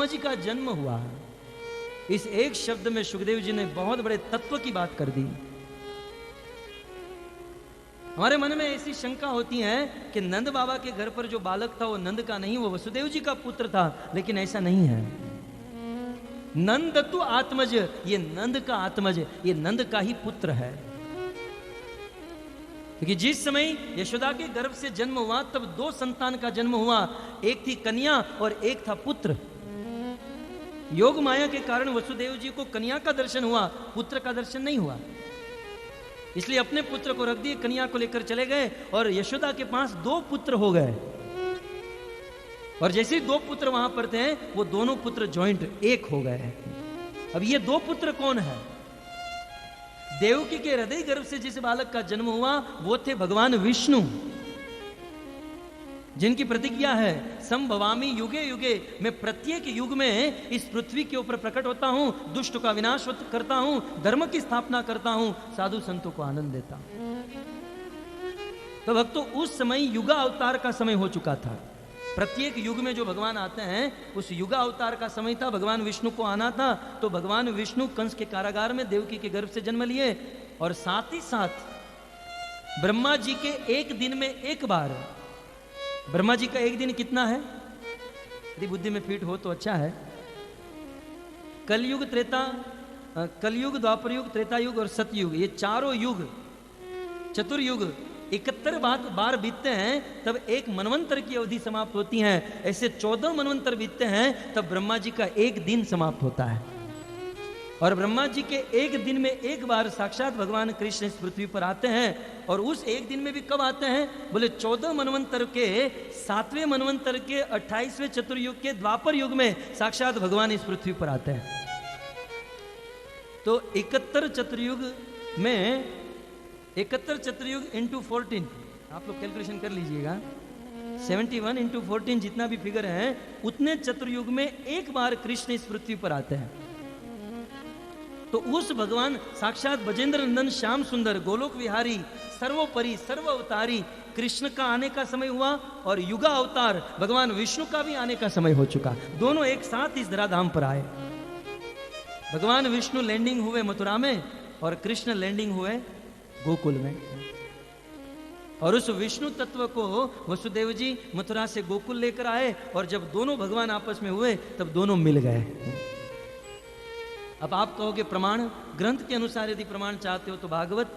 आत्मज का जन्म हुआ। इस एक शब्द में सुखदेव जी ने बहुत बड़े तत्व की बात कर दी। हमारे मन में ऐसी शंका होती है कि नंद बाबा के घर पर जो बालक था वो नंद का नहीं, वो वसुदेव जी का पुत्र था, लेकिन ऐसा नहीं है। नंद तो आत्मज, ये नंद का आत्मज, ये नंद का ही पुत्र है। क्योंकि जिस समय यशोदा के गर्भ से जन्म हुआ तब दो संतान का जन्म हुआ, एक थी कन्या और एक था पुत्र। योग माया के कारण वसुदेव जी को कन्या का दर्शन हुआ, पुत्र का दर्शन नहीं हुआ। इसलिए अपने पुत्र को रख दिए, कन्या को लेकर चले गए और यशोदा के पास दो पुत्र हो गए। और जैसे ही दो पुत्र वहां पर थे, वो दोनों पुत्र जॉइंट एक हो गए। अब ये दो पुत्र कौन है? देवकी के हृदय गर्भ से जिस बालक का जन्म हुआ वो थे भगवान विष्णु, जिनकी प्रतिज्ञा है संभवामी युगे युगे, मैं प्रत्येक युग में इस पृथ्वी के ऊपर प्रकट होता हूं, दुष्ट का विनाश करता हूं, धर्म की स्थापना करता हूं, साधु संतों को आनंद देता हूं। तो भक्तों, उस समय युगा अवतार का समय हो चुका था। प्रत्येक युग में जो भगवान आते हैं उस युगा अवतार का समय था, भगवान विष्णु को आना था। तो भगवान विष्णु कंस के कारागार में देवकी के गर्भ से जन्म लिए और साथ ही साथ ब्रह्मा जी के एक दिन में एक बार, ब्रह्मा जी का एक दिन कितना है? यदि बुद्धि में फिट हो तो अच्छा है। कलयुग, त्रेता, कलयुग, द्वापर युग, त्रेता युग और सतयुग, ये चारों युग, चतुर्युग 71 बार बीतते हैं तब एक मनवंतर की अवधि समाप्त होती है। ऐसे 14 मनवंतर बीतते हैं तब ब्रह्मा जी का एक दिन समाप्त होता है। और ब्रह्मा जी के एक दिन में एक बार साक्षात भगवान कृष्ण इस पृथ्वी पर आते हैं। और उस एक दिन में भी कब आते हैं? बोले 14 मनवंतर के 7वें मनवंतर के 28वें चतुर्युग के द्वापर युग में साक्षात भगवान इस पृथ्वी पर आते हैं। तो 71 चतुर्युग में 71 चतुर्युग इंटू 14, आप लोग कैलकुलेशन कर लीजिएगा, 71 इंटू 14 जितना भी फिगर है उतने चतुर्युग में एक बार कृष्ण इस पृथ्वी पर आते हैं। तो उस भगवान साक्षात बजेंद्र नंदन श्याम सुंदर गोलोक विहारी सर्वोपरि सर्व अवतारी कृष्ण का आने का समय हुआ और युगा अवतार भगवान विष्णु का भी आने का समय हो चुका। दोनों एक साथ इस धराधाम पर आए। भगवान विष्णु लैंडिंग हुए मथुरा में और कृष्ण लैंडिंग हुए गोकुल में। और उस विष्णु तत्व को वसुदेव जी मथुरा से गोकुल लेकर आए और जब दोनों भगवान आपस में हुए तब दोनों मिल गए। अब आप कहोगे प्रमाण, ग्रंथ के अनुसार यदि प्रमाण चाहते हो तो भागवत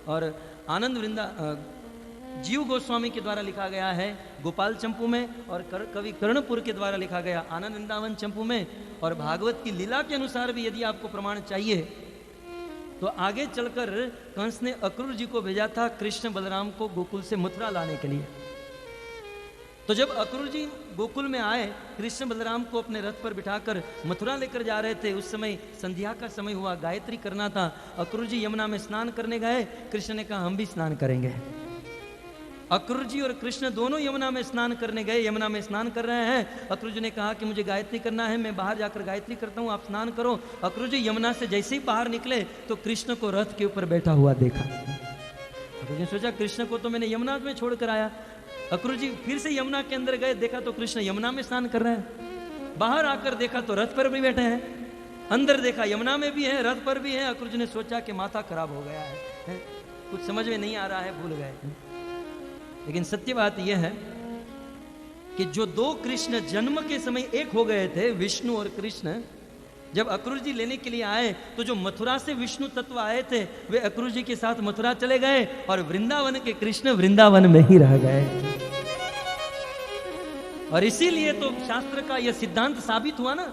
और आनंद वृंदा जीव गोस्वामी के द्वारा लिखा गया है गोपाल चंपू में, और कवि कर्णपुर के द्वारा लिखा गया आनंद वृंदावन चंपू में। और भागवत की लीला के अनुसार भी यदि आपको प्रमाण चाहिए तो आगे चलकर कंस ने अक्रूर जी को भेजा था कृष्ण बलराम को गोकुल से मथुरा लाने के लिए। तो जब अक्रूर जी गोकुल में आए, कृष्ण बलराम को अपने रथ पर बिठाकर मथुरा लेकर जा रहे थे। उस समय संध्या का समय हुआ, गायत्री करना था। अक्रूर जी यमुना में स्नान करने गए। कृष्ण ने कहा हम भी स्नान करेंगे। अक्रूर जी और कृष्ण दोनों यमुना में स्नान करने गए। यमुना में स्नान कर रहे हैं। अक्रूर जी ने कहा कि मुझे गायत्री करना है, मैं बाहर जाकर गायत्री करता हूँ, आप स्नान करो। अक्रूर जी यमुना से जैसे ही बाहर निकले तो कृष्ण को रथ के ऊपर बैठा हुआ देखा। अक्रूर जी ने सोचा कृष्ण को तो मैंने यमुना में छोड़कर आया। अक्रूर जी फिर से यमुना के अंदर गए, देखा तो कृष्ण यमुना में स्नान कर रहे हैं। बाहर आकर देखा तो रथ पर भी बैठे हैं। अंदर देखा यमुना में भी है, रथ पर भी है। अक्रूर जी ने सोचा कि माथा खराब हो गया है, कुछ समझ में नहीं आ रहा है, भूल गए। लेकिन सत्य बात यह है कि जो दो कृष्ण जन्म के समय एक हो गए थे, विष्णु और कृष्ण, जब अक्रूर जी लेने के लिए आए तो जो मथुरा से विष्णु तत्व आए थे वे अक्रूर जी के साथ मथुरा चले गए और वृंदावन के कृष्ण वृंदावन में ही रह गए। और इसीलिए तो शास्त्र का यह सिद्धांत साबित हुआ ना।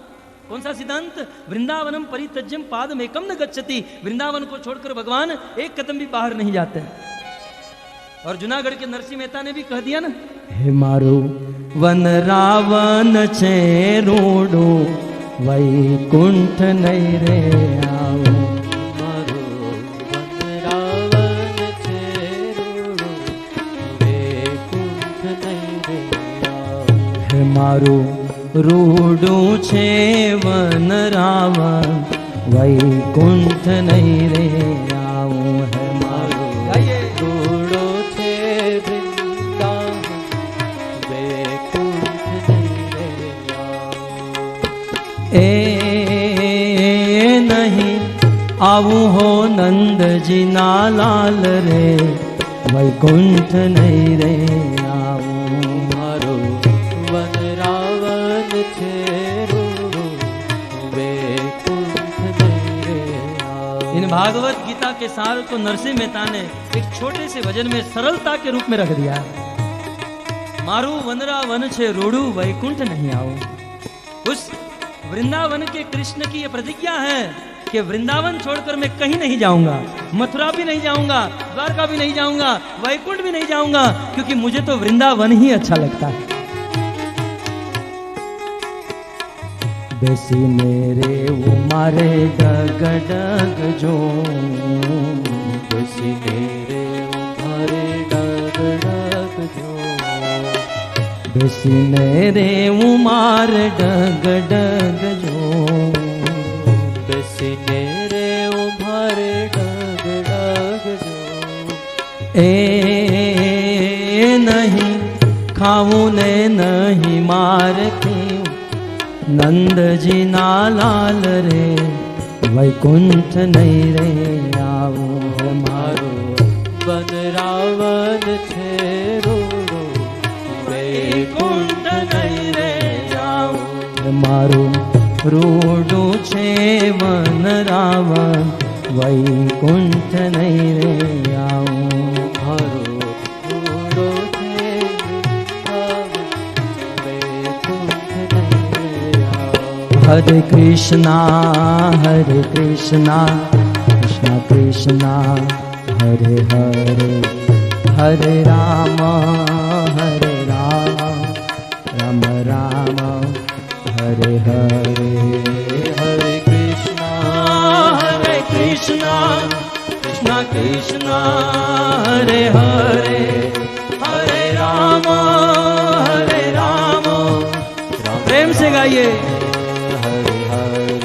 कौन सा सिद्धांत? वृंदावनम परित्यज्यम पादमेकम न गच्छति। वृंदावन को छोड़कर भगवान एक कदम भी बाहर नहीं जाते। और जूनागढ़ के नरसिंह मेहता ने भी कह दिया ना, हे मारो वन रावण छे रोडो वैकुंठ नहीं रे आओ। मारो वन रावण छे रोडो वैकुंठ नहीं रे आओ। हे मारो रोडो छे वन रावण वैकुंठ नहीं रे आओ। है मारो रोडो छे वृंदावन वैकुंठ नहीं रे आओ। ए नहीं आऊं हो नंद जी ना लाल रे, वैकुंठ नहीं रे आऊं। मारो वन रावण छे रूड़ो, वैकुंठ नहीं रे आऊं। इन भागवत गीता के सार को नरसिंह मेहता ने एक छोटे से भजन में सरलता के रूप में रख दिया। मारू वनरा वन छे रोड़ू, वैकुंठ नहीं आऊं। उस वृंदावन के कृष्ण की यह प्रतिज्ञा है कि वृंदावन छोड़कर मैं कहीं नहीं जाऊंगा, मथुरा भी नहीं जाऊंगा, द्वारका भी नहीं जाऊंगा, वैकुंठ भी नहीं जाऊंगा, क्योंकि मुझे तो वृंदावन ही अच्छा लगता है। बेसी मेरे उमारे डग डग जो, बेसी मेरे उमारे डग डग जो, बेसी मेरे उमार डग डग जो, बेसी मेरे उमारे डग डग जो। ए नहीं खाऊं ने नहीं मार के, नंद जी ना लाल रे, वैकुंठ नहीं रे आऊं। मारो वन रावण छे रूड़ो, वैकुंठ नहीं रे आऊं। मारू रूडू छे वन रावण, वैकुंठ नहीं रे आऊं। मारो रूड़ो छे रावण, वैकुंठ नहीं रे आऊं। हरे कृष्णा कृष्णा कृष्णा हरे हरे, हरे राम राम राम हरे हरे। हरे कृष्णा कृष्णा कृष्णा हरे हरे, हरे राम प्रेम से गाइए। हरे हरे,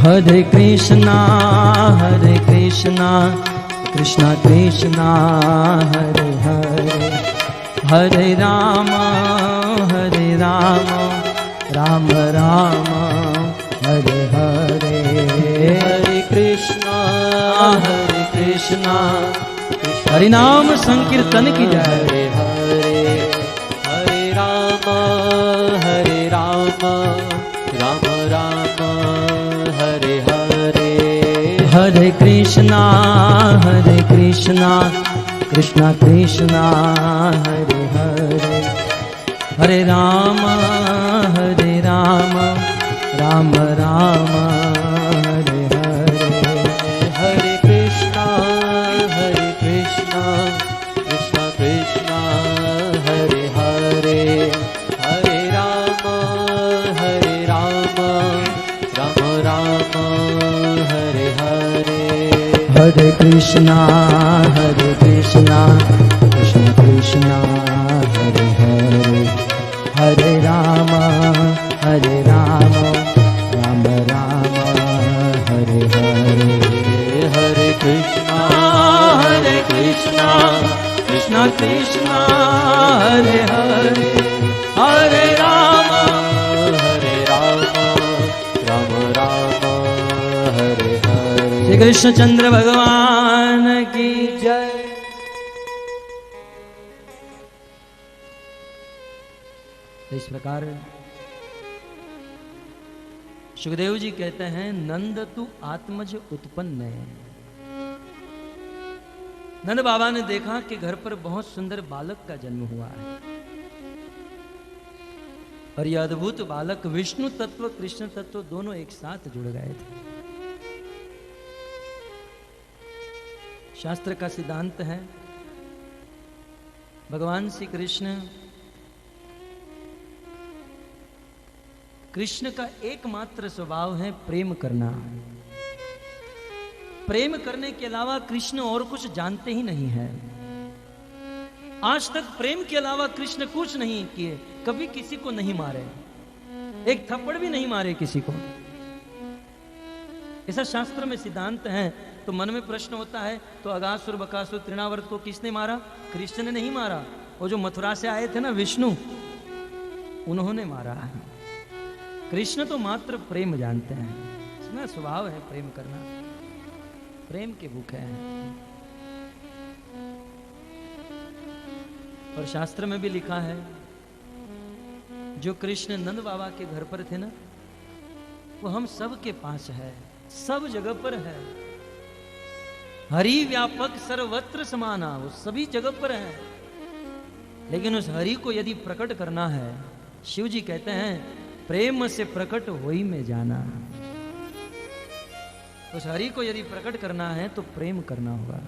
हरे कृष्णा कृष्णा कृष्णा हरे हरे, हरे राम राम राम हरे हरे। हरे कृष्णा हरि नाम संकीर्तन की जय। हरे हरे, हरे राम राम राम हरे हरे। हरे कृष्णा कृष्णा कृष्णा हरे हरे, हरे राम राम राम हरे हरे। हरे कृष्णा कृष्णा कृष्णा हरे हरे, हरे राम राम हरे हरे। हरे कृष्णा कृष्णा कृष्णा हरे हरे, हरे राम राम राम हरे हरे। हरे कृष्णा कृष्णा कृष्णा हरे हरे, हरे राम राम हरे हरे। श्री कृष्णचंद्र भगवान की जय। इस प्रकार सुखदेव जी कहते हैं, नंद तू आत्मज उत्पन्न है। नंद बाबा ने देखा कि घर पर बहुत सुंदर बालक का जन्म हुआ है, और यह अद्भुत बालक विष्णु तत्व कृष्ण तत्व दोनों एक साथ जुड़ गए थे। शास्त्र का सिद्धांत है, भगवान श्री कृष्ण का एकमात्र स्वभाव है प्रेम करना। प्रेम करने के अलावा कृष्ण और कुछ जानते ही नहीं है। आज तक प्रेम के अलावा कृष्ण कुछ नहीं किए, कभी किसी को नहीं मारे, एक थप्पड़ भी नहीं मारे किसी को। ऐसा शास्त्र में सिद्धांत है। तो मन में प्रश्न होता है, तो अगासुर बकासुर तृणावर्त को किसने मारा? कृष्ण ने नहीं मारा, वो जो मथुरा से आए थे ना विष्णु, उन्होंने मारा है। कृष्ण तो मात्र प्रेम जानते हैं, इसमें स्वभाव है प्रेम करना, प्रेम के भूखे हैं। और शास्त्र में भी लिखा है, जो कृष्ण नंद बाबा के घर पर थे ना, वो हम सब के पास है, सब जगह पर है। हरि व्यापक सर्वत्र समाना, वो सभी जगह पर है। लेकिन उस हरि को यदि प्रकट करना है, शिव जी कहते हैं प्रेम से प्रकट होई में जाना। उस हरि को यदि प्रकट करना है तो प्रेम करना होगा।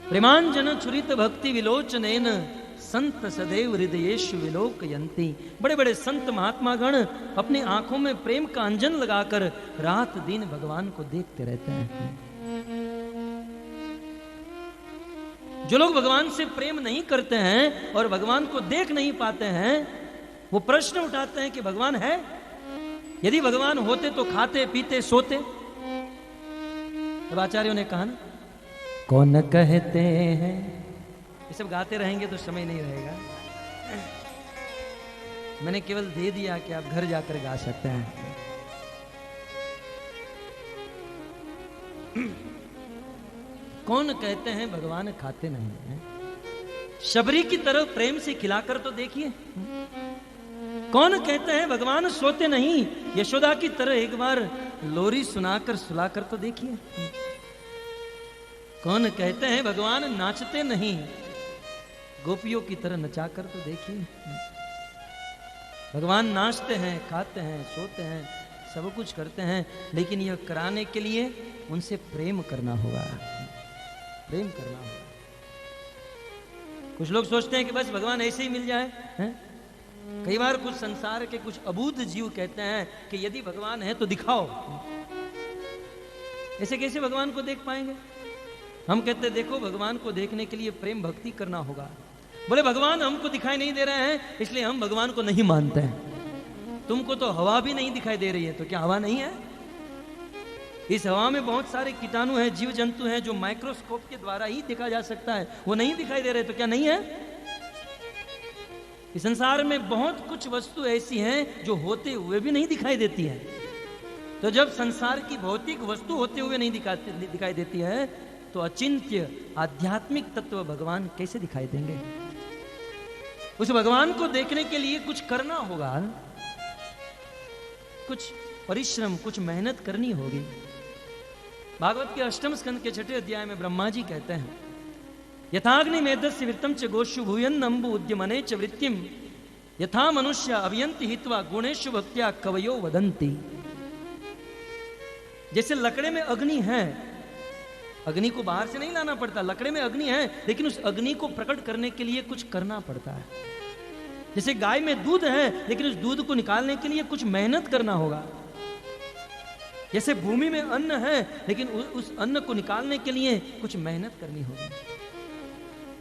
प्रेमांजन चुरित भक्ति विलोचनेन संत सदैव हृदयेषु विलोकयन्ति। बड़े बड़े संत महात्मा गण अपनी आंखों में प्रेम का अंजन लगाकर रात दिन भगवान को देखते रहते हैं। जो लोग भगवान से प्रेम नहीं करते हैं और भगवान को देख नहीं पाते हैं, वो प्रश्न उठाते हैं कि भगवान है? यदि भगवान होते तो खाते पीते सोते। तब आचार्यों ने कहा ना, कौन कहते हैं, ये सब गाते रहेंगे तो समय नहीं रहेगा। मैंने केवल दे दिया कि आप घर जाकर गा सकते हैं। कौन कहते हैं भगवान खाते नहीं हैं? शबरी की तरह प्रेम से खिलाकर तो देखिए। कौन कहते हैं भगवान सोते नहीं? यशोदा की तरह एक बार लोरी सुनाकर सुलाकर तो देखिए। कौन कहते हैं भगवान नाचते नहीं? गोपियों की तरह नचाकर तो देखिए। भगवान नाचते हैं, खाते हैं, सोते हैं, सब कुछ करते हैं, लेकिन यह कराने के लिए उनसे प्रेम करना होगा, प्रेम करना होगा। कुछ लोग सोचते हैं कि बस भगवान ऐसे ही मिल जाए हैं? कई बार कुछ संसार के कुछ अबूझ जीव कहते हैं कि यदि भगवान है तो दिखाओ। ऐसे कैसे भगवान को देख पाएंगे? हम कहते हैं देखो, भगवान को देखने के लिए प्रेम भक्ति करना होगा। बोले भगवान हमको दिखाई नहीं दे रहे हैं, इसलिए हम भगवान को नहीं मानते हैं। तुमको तो हवा भी नहीं दिखाई दे रही है, तो क्या हवा नहीं है? इस हवा में बहुत सारे कीटाणु हैं, जीव जंतु हैं, जो माइक्रोस्कोप के द्वारा ही देखा जा सकता है। वो नहीं दिखाई दे रहे तो क्या नहीं है? इस संसार में बहुत कुछ वस्तु ऐसी हैं जो होते हुए भी नहीं दिखाई देती है। तो जब संसार की भौतिक वस्तु होते हुए नहीं दिखाई देती है, तो अचिंत्य आध्यात्मिक तत्व भगवान कैसे दिखाई देंगे? उस भगवान को देखने के लिए कुछ करना होगा, कुछ परिश्रम, कुछ मेहनत करनी होगी। भागवत के 8वें स्कंद के 6वें अध्याय में ब्रह्मा जी कहते हैं, यथाग्नि मेधस्य वृत्तम च गोषु भूयन नंबु उद्यमने च वृत्तिम यथा मनुष्य अभियंति हित्वा गुणेषु भक्त्या कवयो वदंती। जैसे लकड़े में अग्नि है, अग्नि को बाहर से नहीं लाना पड़ता, लकड़े में अग्नि है, लेकिन उस अग्नि को प्रकट करने के लिए कुछ करना पड़ता है। जैसे गाय में दूध है, लेकिन उस दूध को निकालने के लिए कुछ मेहनत करना होगा। जैसे भूमि में अन्न है, लेकिन उस अन्न को निकालने के लिए कुछ मेहनत करनी होगी।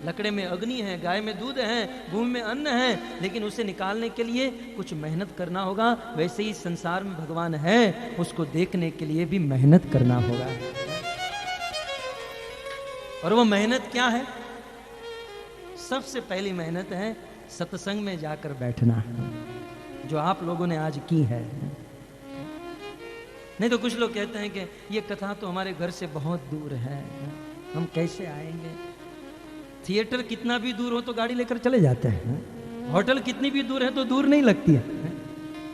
लकड़े में अग्नि है, गाय में दूध है, भूमि में अन्न है, लेकिन उसे निकालने के लिए कुछ मेहनत करना होगा। वैसे ही संसार में भगवान है, उसको देखने के लिए भी मेहनत करना होगा। और वो मेहनत क्या है? सबसे पहली मेहनत है सत्संग में जाकर बैठना, जो आप लोगों ने आज की है। नहीं तो कुछ लोग कहते हैं कि ये कथा तो हमारे घर से बहुत दूर है, हम कैसे आएंगे? थिएटर कितना भी दूर हो तो गाड़ी लेकर चले जाते हैं, होटल कितनी भी दूर है तो दूर नहीं लगती है,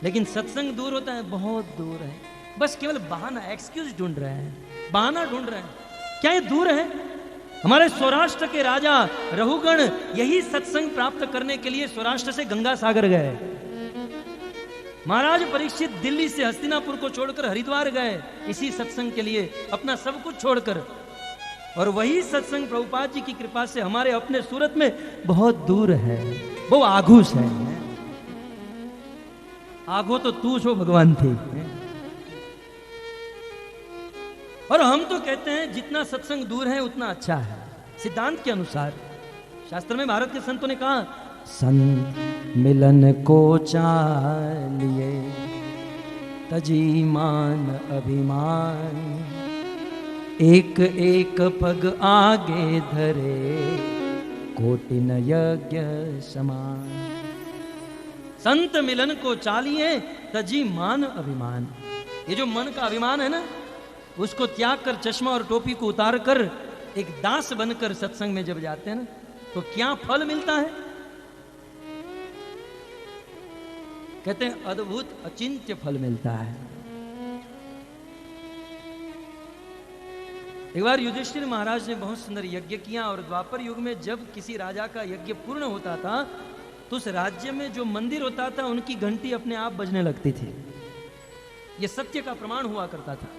लेकिन सत्संग दूर होता है, बहुत दूर है। बस केवल बहाना, एक्सक्यूज ढूंढ रहे हैं, बहाना ढूंढ रहे हैं। क्या ये दूर है? हमारे सौराष्ट्र के राजा रघुगण यही सत्संग प्राप्त करने के लिए सौराष्ट्र से गंगा सागर गए। महाराज परीक्षित दिल्ली से हस्तिनापुर को छोड़कर हरिद्वार गए इसी सत्संग के लिए, अपना सब कुछ छोड़कर। और वही सत्संग प्रभुपाद जी की कृपा से हमारे अपने सूरत में बहुत दूर है, वो आघूस है। आघो तो तू जो भगवान थे। और हम तो कहते हैं जितना सत्संग दूर है उतना अच्छा है, सिद्धांत के अनुसार। शास्त्र में भारत के संतों ने कहा, संत मिलन को चालिए तजी मान अभिमान, एक एक पग आगे धरे कोटिन यज्ञ समान। संत मिलन को चालिए तजी मान अभिमान। ये जो मन का अभिमान है ना, उसको त्याग कर चश्मा और टोपी को उतार कर एक दास बनकर सत्संग में जब जाते हैं ना, तो क्या फल मिलता है? कहते हैं अद्भुत अचिंत्य फल मिलता है। एक बार युधिष्ठिर महाराज ने बहुत सुंदर यज्ञ किया, और द्वापर युग में जब किसी राजा का यज्ञ पूर्ण होता था तो उस राज्य में जो मंदिर होता था उनकी घंटी अपने आप बजने लगती थी। यह सत्य का प्रमाण हुआ करता था।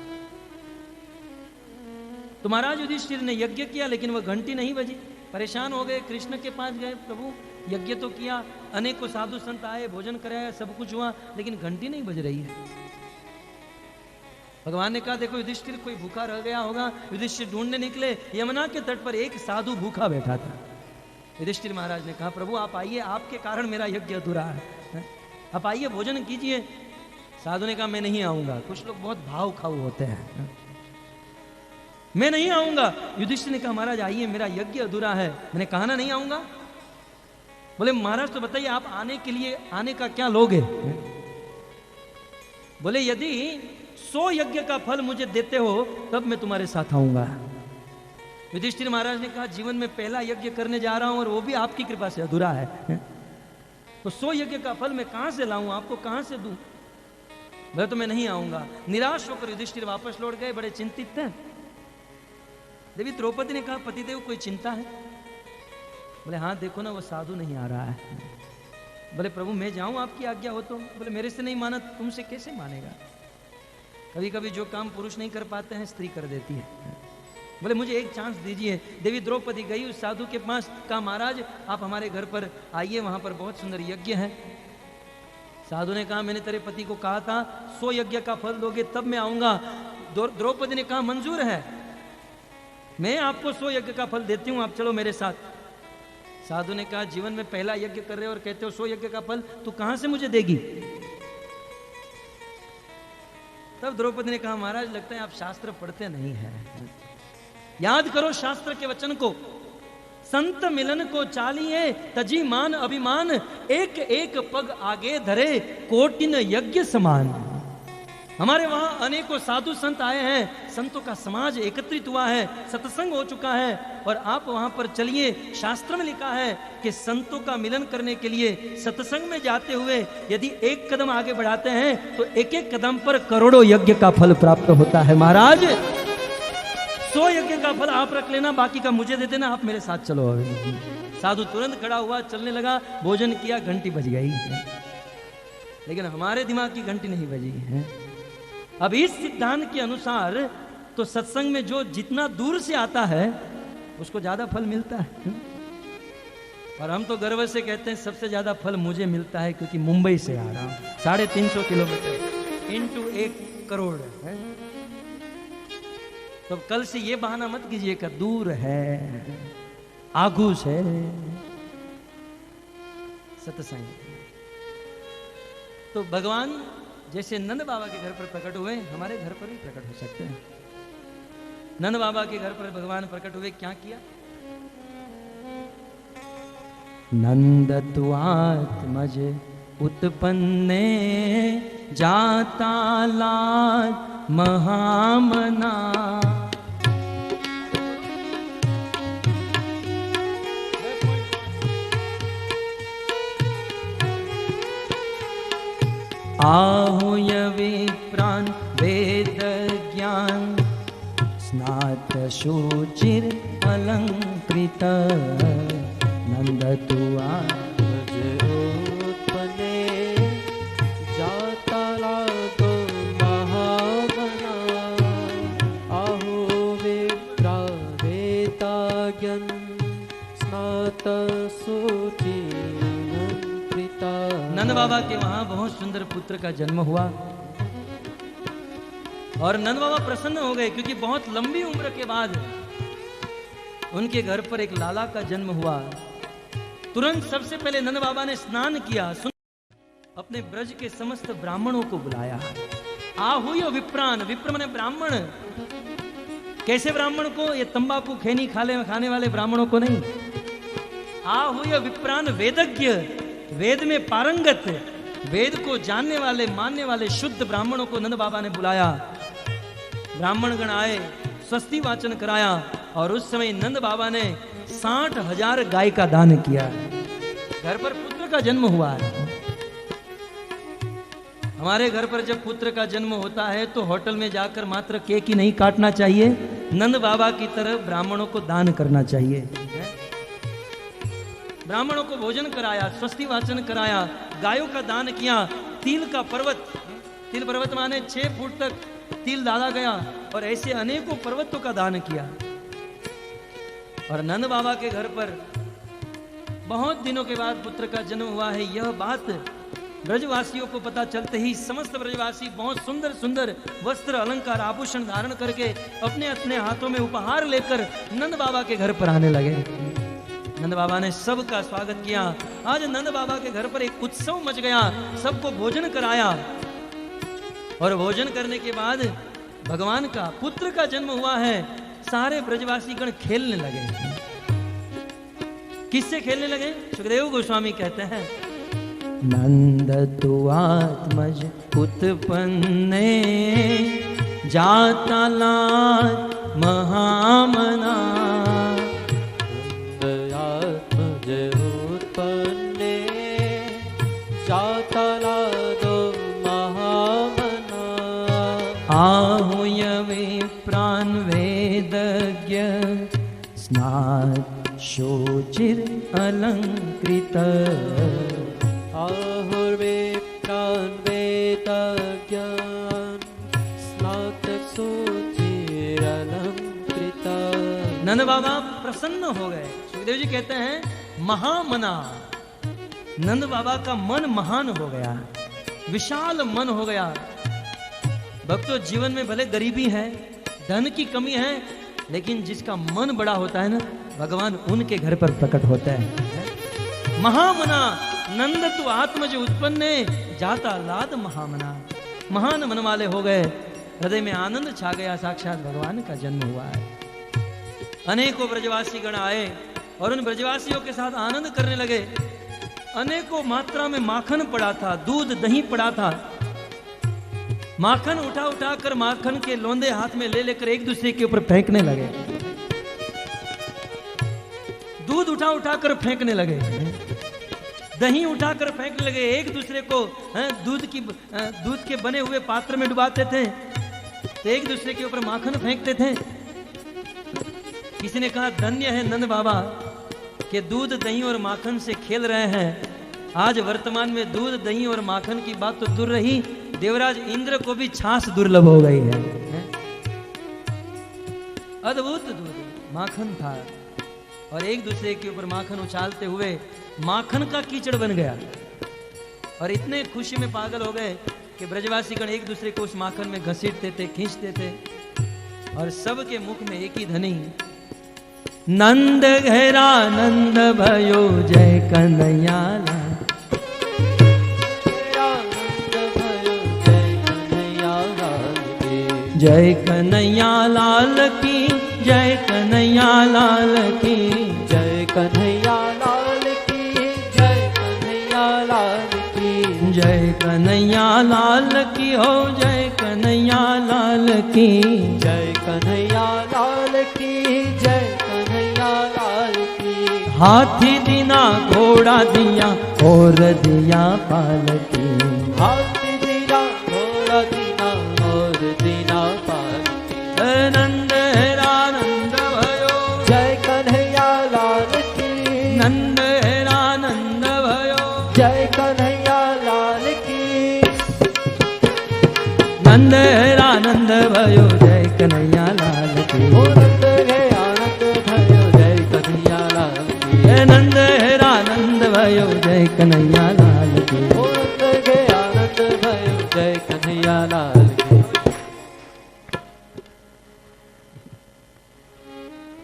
तो महाराज युधिष्ठिर ने यज्ञ किया, लेकिन वह घंटी नहीं बजी। परेशान हो गए, कृष्ण के पास गए, प्रभु यज्ञ तो किया, अनेकों साधु संत आए, भोजन कराया, सब कुछ हुआ, लेकिन घंटी नहीं बज रही है। भगवान ने कहा देखो युधिष्ठिर, कोई भूखा रह गया होगा। युधिष्ठिर ढूंढने निकले, यमुना के तट पर एक साधु भूखा बैठा था। युधिष्ठिर महाराज ने कहा प्रभु आप आइए, आपके कारण मेरा यज्ञ अधूरा है, आप आइए भोजन कीजिए। साधु ने कहा मैं नहीं आऊंगा। कुछ लोग बहुत भाव खाऊ होते हैं, मैं नहीं आऊंगा। युधिष्ठिर ने कहा महाराज आइए, मेरा यज्ञ अधूरा है। मैंने कहा ना नहीं आऊंगा। बोले महाराज तो बताइए आप आने के लिए, आने का क्या लोगे? बोले यदि 100 यज्ञ का फल मुझे देते हो तब मैं तुम्हारे साथ आऊंगा। युधिष्ठिर महाराज ने कहा जीवन में पहला यज्ञ करने जा रहा हूं और वो भी आपकी कृपा से अधूरा है, तो 100 यज्ञ का फल मैं कहां से लाऊं, आपको कहां से दूं? बोले तो मैं नहीं आऊंगा। निराश होकर युधिष्ठिर वापस लौट गए, बड़े चिंतित थे। देवी द्रौपदी ने कहा पतिदेव कोई चिंता है? बोले हाँ देखो ना वो साधु नहीं आ रहा है। बोले प्रभु मैं जाऊं आपकी आज्ञा हो तो? बोले मेरे से नहीं माना तुमसे कैसे मानेगा? कभी कभी जो काम पुरुष नहीं कर पाते हैं स्त्री कर देती है। बोले मुझे एक चांस दीजिए। देवी द्रौपदी गई उस साधु के पास, कहा महाराज आप हमारे घर पर आइए, वहां पर बहुत सुंदर यज्ञ है। साधु ने कहा मैंने तेरे पति को कहा था 100 यज्ञ का फल दोगे तब मैं आऊंगा। द्रौपदी ने कहा मंजूर है, मैं आपको 100 यज्ञ का फल देती हूं, आप चलो मेरे साथ। साधु ने कहा जीवन में पहला यज्ञ कर रहे हो और कहते हो 100 यज्ञ का फल, तू कहां से मुझे देगी? तब द्रौपदी ने कहा महाराज लगता है आप शास्त्र पढ़ते नहीं हैं, याद करो शास्त्र के वचन को। संत मिलन को चालिए तजी मान अभिमान, एक एक पग आगे धरे कोटिन यज्ञ समान। हमारे वहां अनेकों साधु संत आए हैं, संतों का समाज एकत्रित हुआ है, सत्संग हो चुका है, और आप वहां पर चलिए। शास्त्र में लिखा है कि संतों का मिलन करने के लिए सत्संग में जाते हुए यदि एक कदम आगे बढ़ाते हैं तो एक एक कदम पर करोड़ों यज्ञ का फल प्राप्त होता है। महाराज 100 यज्ञ का फल आप रख लेना, बाकी का मुझे दे देना, आप मेरे साथ चलो। साधु तुरंत खड़ा हुआ, चलने लगा, भोजन किया, घंटी बज गई। लेकिन हमारे दिमाग की घंटी नहीं बजी है। अब इस सिद्धांत के अनुसार तो सत्संग में जो जितना दूर से आता है उसको ज्यादा फल मिलता है। और हम तो गर्व से कहते हैं सबसे ज्यादा फल मुझे मिलता है क्योंकि मुंबई से आ रहा हूं, 350 किलोमीटर इंटू 1 करोड़ है। तो कल से ये बहाना मत कीजिएगा दूर है, आगूस है सत्संग। तो भगवान जैसे नंद बाबा के घर पर प्रकट हुए, हमारे घर पर भी प्रकट हो सकते हैं। नंद बाबा के घर पर भगवान प्रकट हुए, क्या किया? नंद तु आत्मज उत्पन्ने जाता लाज महामना। आहुय विप्रान वेद ज्ञान स्नात शुचिर अलंकृत नंद तु आत्मज उत्पन्ने जाता लाज महामना। आहु विप्रा वेद ज्ञान स्नात शुचिर। नंद बाबा के वहां बहुत सुंदर पुत्र का जन्म हुआ और नंद बाबा प्रसन्न हो गए क्योंकि बहुत लंबी उम्र के बाद उनके घर पर एक लाला का जन्म हुआ। तुरंत सबसे पहले नंद बाबा ने स्नान किया, अपने ब्रज के समस्त ब्राह्मणों को बुलाया। आहुय विप्रान, विप्र माने ब्राह्मण। कैसे ब्राह्मण को? ये तंबाकू खैनी खाने वाले ब्राह्मणों को नहीं। आहुय विप्रान वेदज्ञ, वेद में पारंगत, वेद को जानने वाले मानने वाले शुद्ध ब्राह्मणों को नंद बाबा ने बुलाया। ब्राह्मण गण आए, स्वस्ति वाचन कराया और उस समय नंद बाबा ने 60,000 गाय का दान किया। घर पर पुत्र का जन्म हुआ है। हमारे घर पर जब पुत्र का जन्म होता है तो होटल में जाकर मात्र केक ही नहीं काटना चाहिए, नंद बाबा की तरह ब्राह्मणों को दान करना चाहिए। ब्राह्मणों को भोजन कराया, स्वस्ति वाचन कराया, गायों का दान किया। तिल का पर्वत, तिल पर्वत माने 6 फुट तक तिल डाला गया और ऐसे अनेकों पर्वतों का दान किया। और नंद बाबा के घर पर बहुत दिनों के बाद पुत्र का जन्म हुआ है। यह बात ब्रजवासियों को पता चलते ही समस्त ब्रजवासी बहुत सुंदर सुंदर वस्त्र अलंकार आभूषण धारण करके अपने अपने हाथों में उपहार लेकर नंद बाबा के घर पर आने लगे। नंद बाबा ने सबका स्वागत किया। आज नंद बाबा के घर पर एक उत्सव मच गया, सबको भोजन कराया और भोजन करने के बाद भगवान का पुत्र का जन्म हुआ है। सारे ब्रजवासी गण खेलने लगे। किससे खेलने लगे? सुखदेव गोस्वामी कहते हैं, नंद तु आत्मज उत्पन्ने जातालात महामना। आत्मज उत्पन्ने जातालाद महामना। आहुय विप्रान वेदज्ञ स्नात शोचिर अलंकृत। आहुर्विप्रान वेदज्ञान स्नातक शोचिर अलंकृत। नंद बाबा प्रसन्न हो गए। सुखदेव जी कहते हैं महामना, नंद बाबा का मन महान हो गया, विशाल मन हो गया। भक्तों, जीवन में भले गरीबी है, धन की कमी है, लेकिन जिसका मन बड़ा होता है ना, भगवान उनके घर पर प्रकट होता है। महामना नंद तु आत्मज उत्पन्ने जाता लाद महामना। महान मन वाले हो गए, हृदय में आनंद छा गया, साक्षात भगवान का जन्म हुआ है। अनेकों ब्रजवासी गण आए और उन ब्रजवासियों के साथ आनंद करने लगे। अनेकों मात्रा में माखन पड़ा था, दूध दही पड़ा था। माखन उठा उठा कर माखन के लोंदे हाथ में ले लेकर एक दूसरे के ऊपर फेंकने लगे। दूध उठा उठा कर फेंकने लगे, दही उठा कर फेंकने लगे। एक दूसरे को दूध के बने हुए पात्र में डुबाते थे तो एक दूसरे के ऊपर माखन फेंकते थे। किसी ने कहा, धन्य है नंद बाबा कि दूध दही और माखन से खेल रहे हैं। आज वर्तमान में दूध दही और माखन की बात तो दूर रही, देवराज इंद्र को भी छाछ दुर्लभ हो गई है। अद्भुत दूध माखन था और एक दूसरे के ऊपर माखन उछालते हुए माखन का कीचड़ बन गया और इतने खुशी में पागल हो गए कि ब्रजवासी गण एक दूसरे को उस माखन में घसीटते थे, खींचते थे और सबके मुख में एक ही ध्वनि, नंद घेरा नंद भयो जय कन्हैया लाल। जय कन्हैया लाल की, जय कन्हैया लाल की, जय कन्हैया लाल की, जय कन्हैया लाल की, जय कन्हैया लाल की हो, जय कन्हैया लाल की, जय कन्हैया लाल की, जय कन्हैया लाल की। हाथी दीना घोड़ा दिया और दिया पालकी। हाथी दीना घोड़ा दीना और दीना पालकी। नंद हेरानंद भयो, जय कन्हैया लाल की, नंद हेरानंद भयो, जय कन्हैया लाल की। नंद हेरानंद भयो जय कन्हैया लाल की। नंद है आनंद भयो जय कन्हैया लाल की। नंद हेरानंद भयो जय कन्हैया लाल की। नंद है आनंद भयो जय कन्हैया लाल की।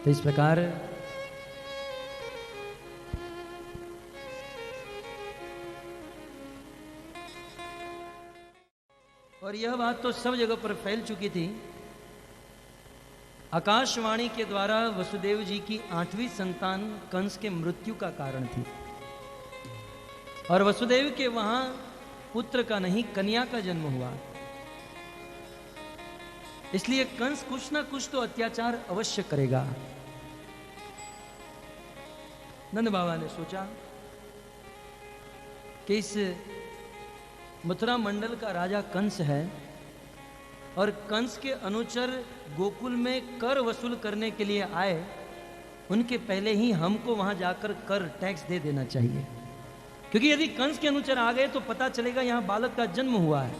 तो इस प्रकार और यह बात तो सब जगह पर फैल चुकी थी। आकाशवाणी के द्वारा वसुदेव जी की 8वीं संतान कंस के मृत्यु का कारण थी और वसुदेव के वहां पुत्र का नहीं कन्या का जन्म हुआ। इसलिए कंस कुछ ना कुछ तो अत्याचार अवश्य करेगा। नंद बाबा ने सोचा कि इस मथुरा मंडल का राजा कंस है और कंस के अनुचर गोकुल में कर वसूल करने के लिए आए, उनके पहले ही हमको वहां जाकर कर टैक्स दे देना चाहिए, क्योंकि यदि कंस के अनुचर आ गए तो पता चलेगा यहां बालक का जन्म हुआ है।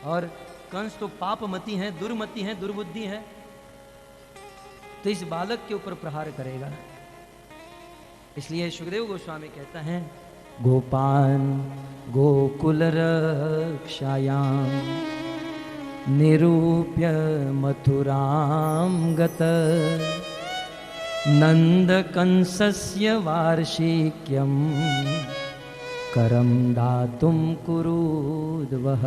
और कंस तो पापमती है, दुर्मति है, दुर्बुद्धि है, तो इस बालक के ऊपर प्रहार करेगा। इसलिए सुखदेव गोस्वामी कहता है, गोपान गोकुल रक्षायाम निरूप्य मथुराम गत नंद कंसस्य वार्षिक्यम करम दातुम कुरुद्वः।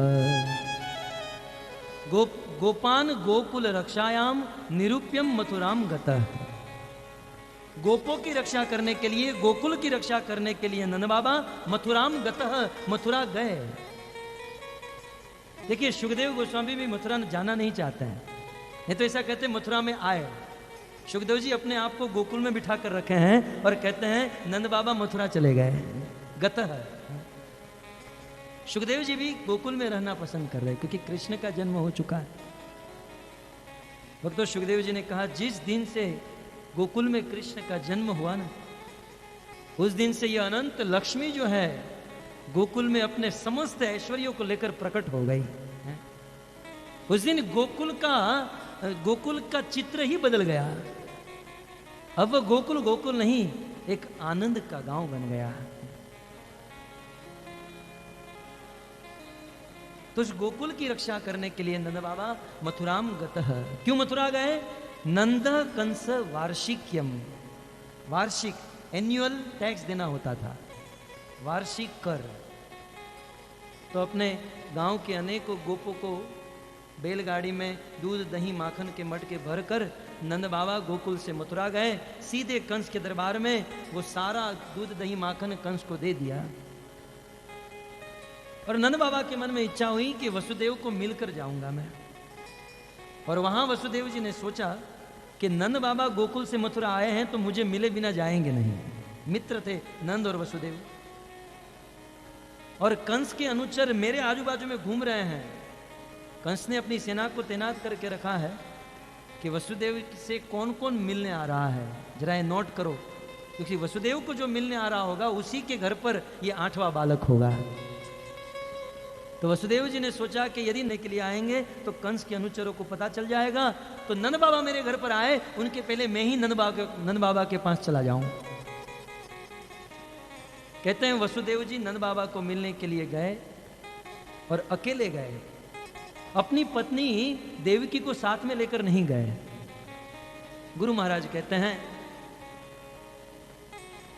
गोपान गोकुल रक्षायाम निरूप्यम मथुराम गतः। गोपों की रक्षा करने के लिए, गोकुल की रक्षा करने के लिए नंद बाबा मथुराम गतः, मथुरा गए। देखिए सुखदेव गोस्वामी भी मथुरा जाना नहीं चाहते हैं, ये तो ऐसा कहते हैं मथुरा में आए। सुखदेव जी अपने आप को गोकुल में बिठा कर रखे हैं और कहते हैं नंद बाबा मथुरा चले गए, गतः। सुखदेव जी भी गोकुल में रहना पसंद कर रहे हैं क्योंकि कृष्ण का जन्म हो चुका है। भक्तों, सुखदेव जी ने कहा जिस दिन से गोकुल में कृष्ण का जन्म हुआ ना, उस दिन से यह अनंत लक्ष्मी जो है गोकुल में अपने समस्त ऐश्वर्यों को लेकर प्रकट हो गई। उस दिन गोकुल का चित्र ही बदल गया। अब वह गोकुल गोकुल नहीं, एक आनंद का गांव बन गया। तो उस गोकुल की रक्षा करने के लिए नंद बाबा मथुराम गतः। क्यों मथुरा गए? नंद कंस वार्षिक्यम, वार्षिक एन्युअल टैक्स देना होता था, वार्षिक कर। तो अपने गांव के अनेकों गोपों को बैलगाड़ी में दूध दही माखन के मटके भरकर नंद बाबा गोकुल से मथुरा गए। सीधे कंस के दरबार में वो सारा दूध दही माखन कंस को दे दिया। और नंद बाबा के मन में इच्छा हुई कि वसुदेव को मिलकर जाऊंगा मैं। और वहां वसुदेव जी ने सोचा कि नंद बाबा गोकुल से मथुरा आए हैं तो मुझे मिले बिना जाएंगे नहीं। मित्र थे नंद और वसुदेव। और कंस के अनुचर मेरे आजू बाजू में घूम रहे हैं। कंस ने अपनी सेना को तैनात करके रखा है कि वसुदेव से कौन कौन मिलने आ रहा है, जरा ये नोट करो, क्योंकि वसुदेव को जो मिलने आ रहा होगा उसी के घर पर ये 8वां बालक होगा। तो वसुदेव जी ने सोचा कि यदि नए के लिए आएंगे तो कंस के अनुचरों को पता चल जाएगा, तो नंद बाबा मेरे घर पर आए, उनके पहले मैं ही नंद बाबा के पास चला जाऊं। कहते हैं वसुदेव जी नंद बाबा को मिलने के लिए गए और अकेले गए, अपनी पत्नी देवकी को साथ में लेकर नहीं गए। गुरु महाराज कहते हैं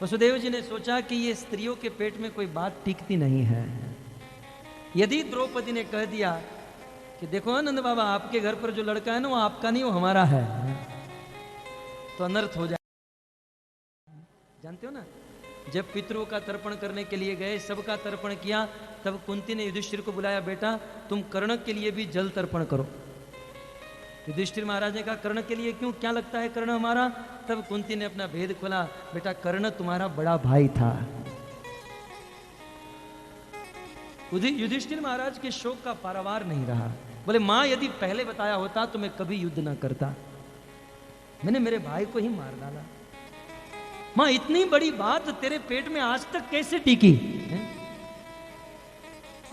वसुदेव जी ने सोचा कि ये स्त्रियों के पेट में कोई बात टिकती नहीं है। यदि द्रौपदी ने कह दिया कि देखो नंद बाबा आपके घर पर जो लड़का है ना वो आपका नहीं, वो हमारा है, तो अनर्थ हो जाए। जानते हो ना, जब पितरों का तर्पण करने के लिए गए, सबका तर्पण किया, तब कुंती ने युधिष्ठिर को बुलाया, बेटा तुम कर्ण के लिए भी जल तर्पण करो। युधिष्ठिर महाराज ने कहा कर्ण के लिए क्यों, क्या लगता है कर्ण हमारा? तब कुंती ने अपना भेद खोला, बेटा कर्ण तुम्हारा बड़ा भाई था। युधिष्ठिर महाराज के शोक का पारावार नहीं रहा। बोले मां यदि पहले बताया होता तो मैं कभी युद्ध ना करता, मैंने मेरे भाई को ही मार डाला। मां इतनी बड़ी बात तेरे पेट में आज तक कैसे टिकी?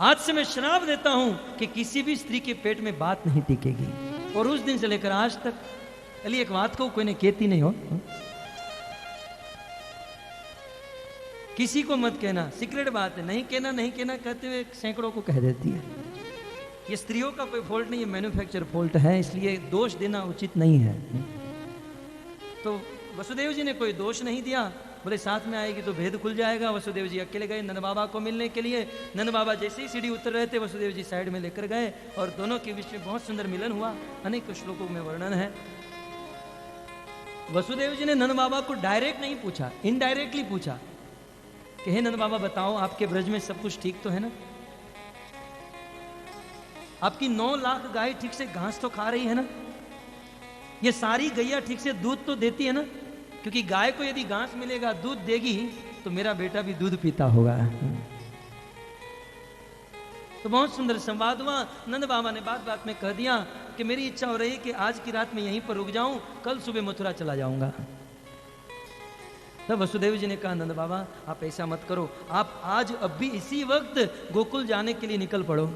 आज से मैं श्राप देता हूं कि किसी भी स्त्री के पेट में बात नहीं टिकेगी। और उस दिन से लेकर आज तक अली एक बात को कोई ने कहती नहीं हो, किसी को मत कहना, सीक्रेट बात है, नहीं कहना नहीं कहना कहते हुए सैकड़ों को कह देती है। ये स्त्रियों का कोई फॉल्ट नहीं है, मैन्युफैक्चर फॉल्ट है, इसलिए दोष देना उचित नहीं है। तो वसुदेव जी ने कोई दोष नहीं दिया, बोले साथ में आएगी तो भेद खुल जाएगा। वसुदेव जी अकेले गए नंद बाबा को मिलने के लिए। नंद बाबा जैसे ही सीढ़ी उतर रहे थे वसुदेव जी साइड में लेकर गए और दोनों के बीच में बहुत सुंदर मिलन हुआ। अनेक श्लोकों में वर्णन है। वसुदेव जी ने नंद बाबा को डायरेक्ट नहीं पूछा, इनडायरेक्टली पूछा कि हे नंद बाबा बताओ, आपके ब्रज में सब कुछ ठीक तो है ना? आपकी 9 लाख गाय ठीक से घास तो खा रही है ना? ये सारी गैया ठीक से दूध तो देती है ना? क्योंकि गाय को यदि घास मिलेगा, दूध देगी, तो मेरा बेटा भी दूध पीता होगा। तो बहुत सुंदर संवाद हुआ। नंद बाबा ने बात बात में कह दिया कि मेरी इच्छा हो रही है कि आज की रात में यहीं पर रुक जाऊं, कल सुबह मथुरा चला जाऊंगा। तब वसुदेव जी ने कहा, नंद बाबा आप ऐसा मत करो, आप आज अब भी इसी वक्त गोकुल जाने के लिए निकल पड़ो,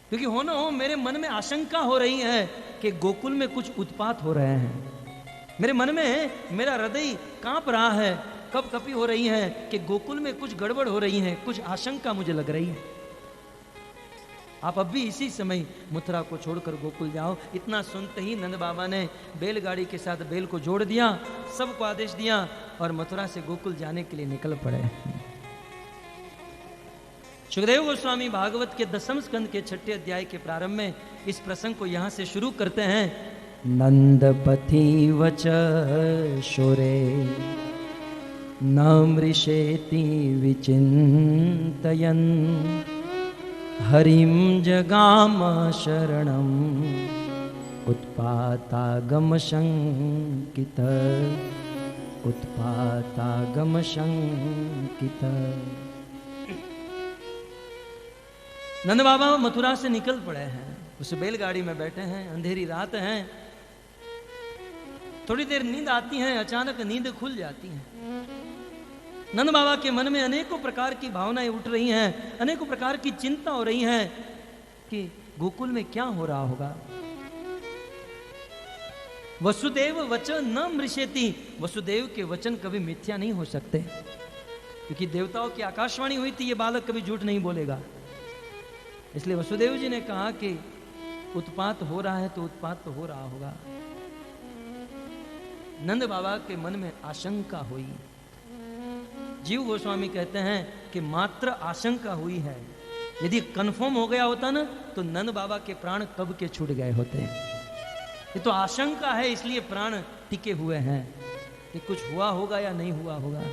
क्योंकि हो ना हो मेरे मन में आशंका हो रही है कि गोकुल में कुछ उत्पात हो रहे हैं। मेरे मन में मेरा हृदय कांप रहा है, कप कपी हो रही है कि गोकुल में कुछ गड़बड़ हो रही है, कुछ आशंका मुझे लग रही है। आप अब भी इसी समय मथुरा को छोड़कर गोकुल जाओ। इतना सुनते ही नंद बाबा ने बैलगाड़ी के साथ बैल को जोड़ दिया, सबको आदेश दिया और मथुरा से गोकुल जाने के लिए निकल पड़े। सुखदेव गोस्वामी भागवत के 10वें स्कंद के 6ठे अध्याय के प्रारंभ में इस प्रसंग को यहां से शुरू करते हैं। नंदपति वच शोरे न मृषेति विचिन्तयन् हरिं जगाम शरणं उत्पातागम शंकित उत्पातागम शंकित। नंद बाबा मथुरा से निकल पड़े हैं, उस बैलगाड़ी में बैठे हैं, अंधेरी रात है, थोड़ी देर नींद आती है, अचानक नींद खुल जाती है। नंद बाबा के मन में अनेकों प्रकार की भावनाएं उठ रही हैं, अनेकों प्रकार की चिंता हो रही है कि गोकुल में क्या हो रहा होगा। वसुदेव वचन न मृषेति, वसुदेव के वचन कभी मिथ्या नहीं हो सकते, क्योंकि देवताओं की आकाशवाणी हुई थी, ये बालक कभी झूठ नहीं बोलेगा। इसलिए वसुदेव जी ने कहा कि उत्पात हो रहा है तो उत्पात तो हो रहा होगा। नंद बाबा के मन में आशंका हुई। जीव गोस्वामी कहते हैं कि मात्र आशंका हुई है, यदि कंफर्म हो गया होता ना तो नंद बाबा के प्राण कब के छूट गए होते। ये तो आशंका है, इसलिए प्राण टिके हुए हैं कि कुछ हुआ होगा या नहीं हुआ होगा।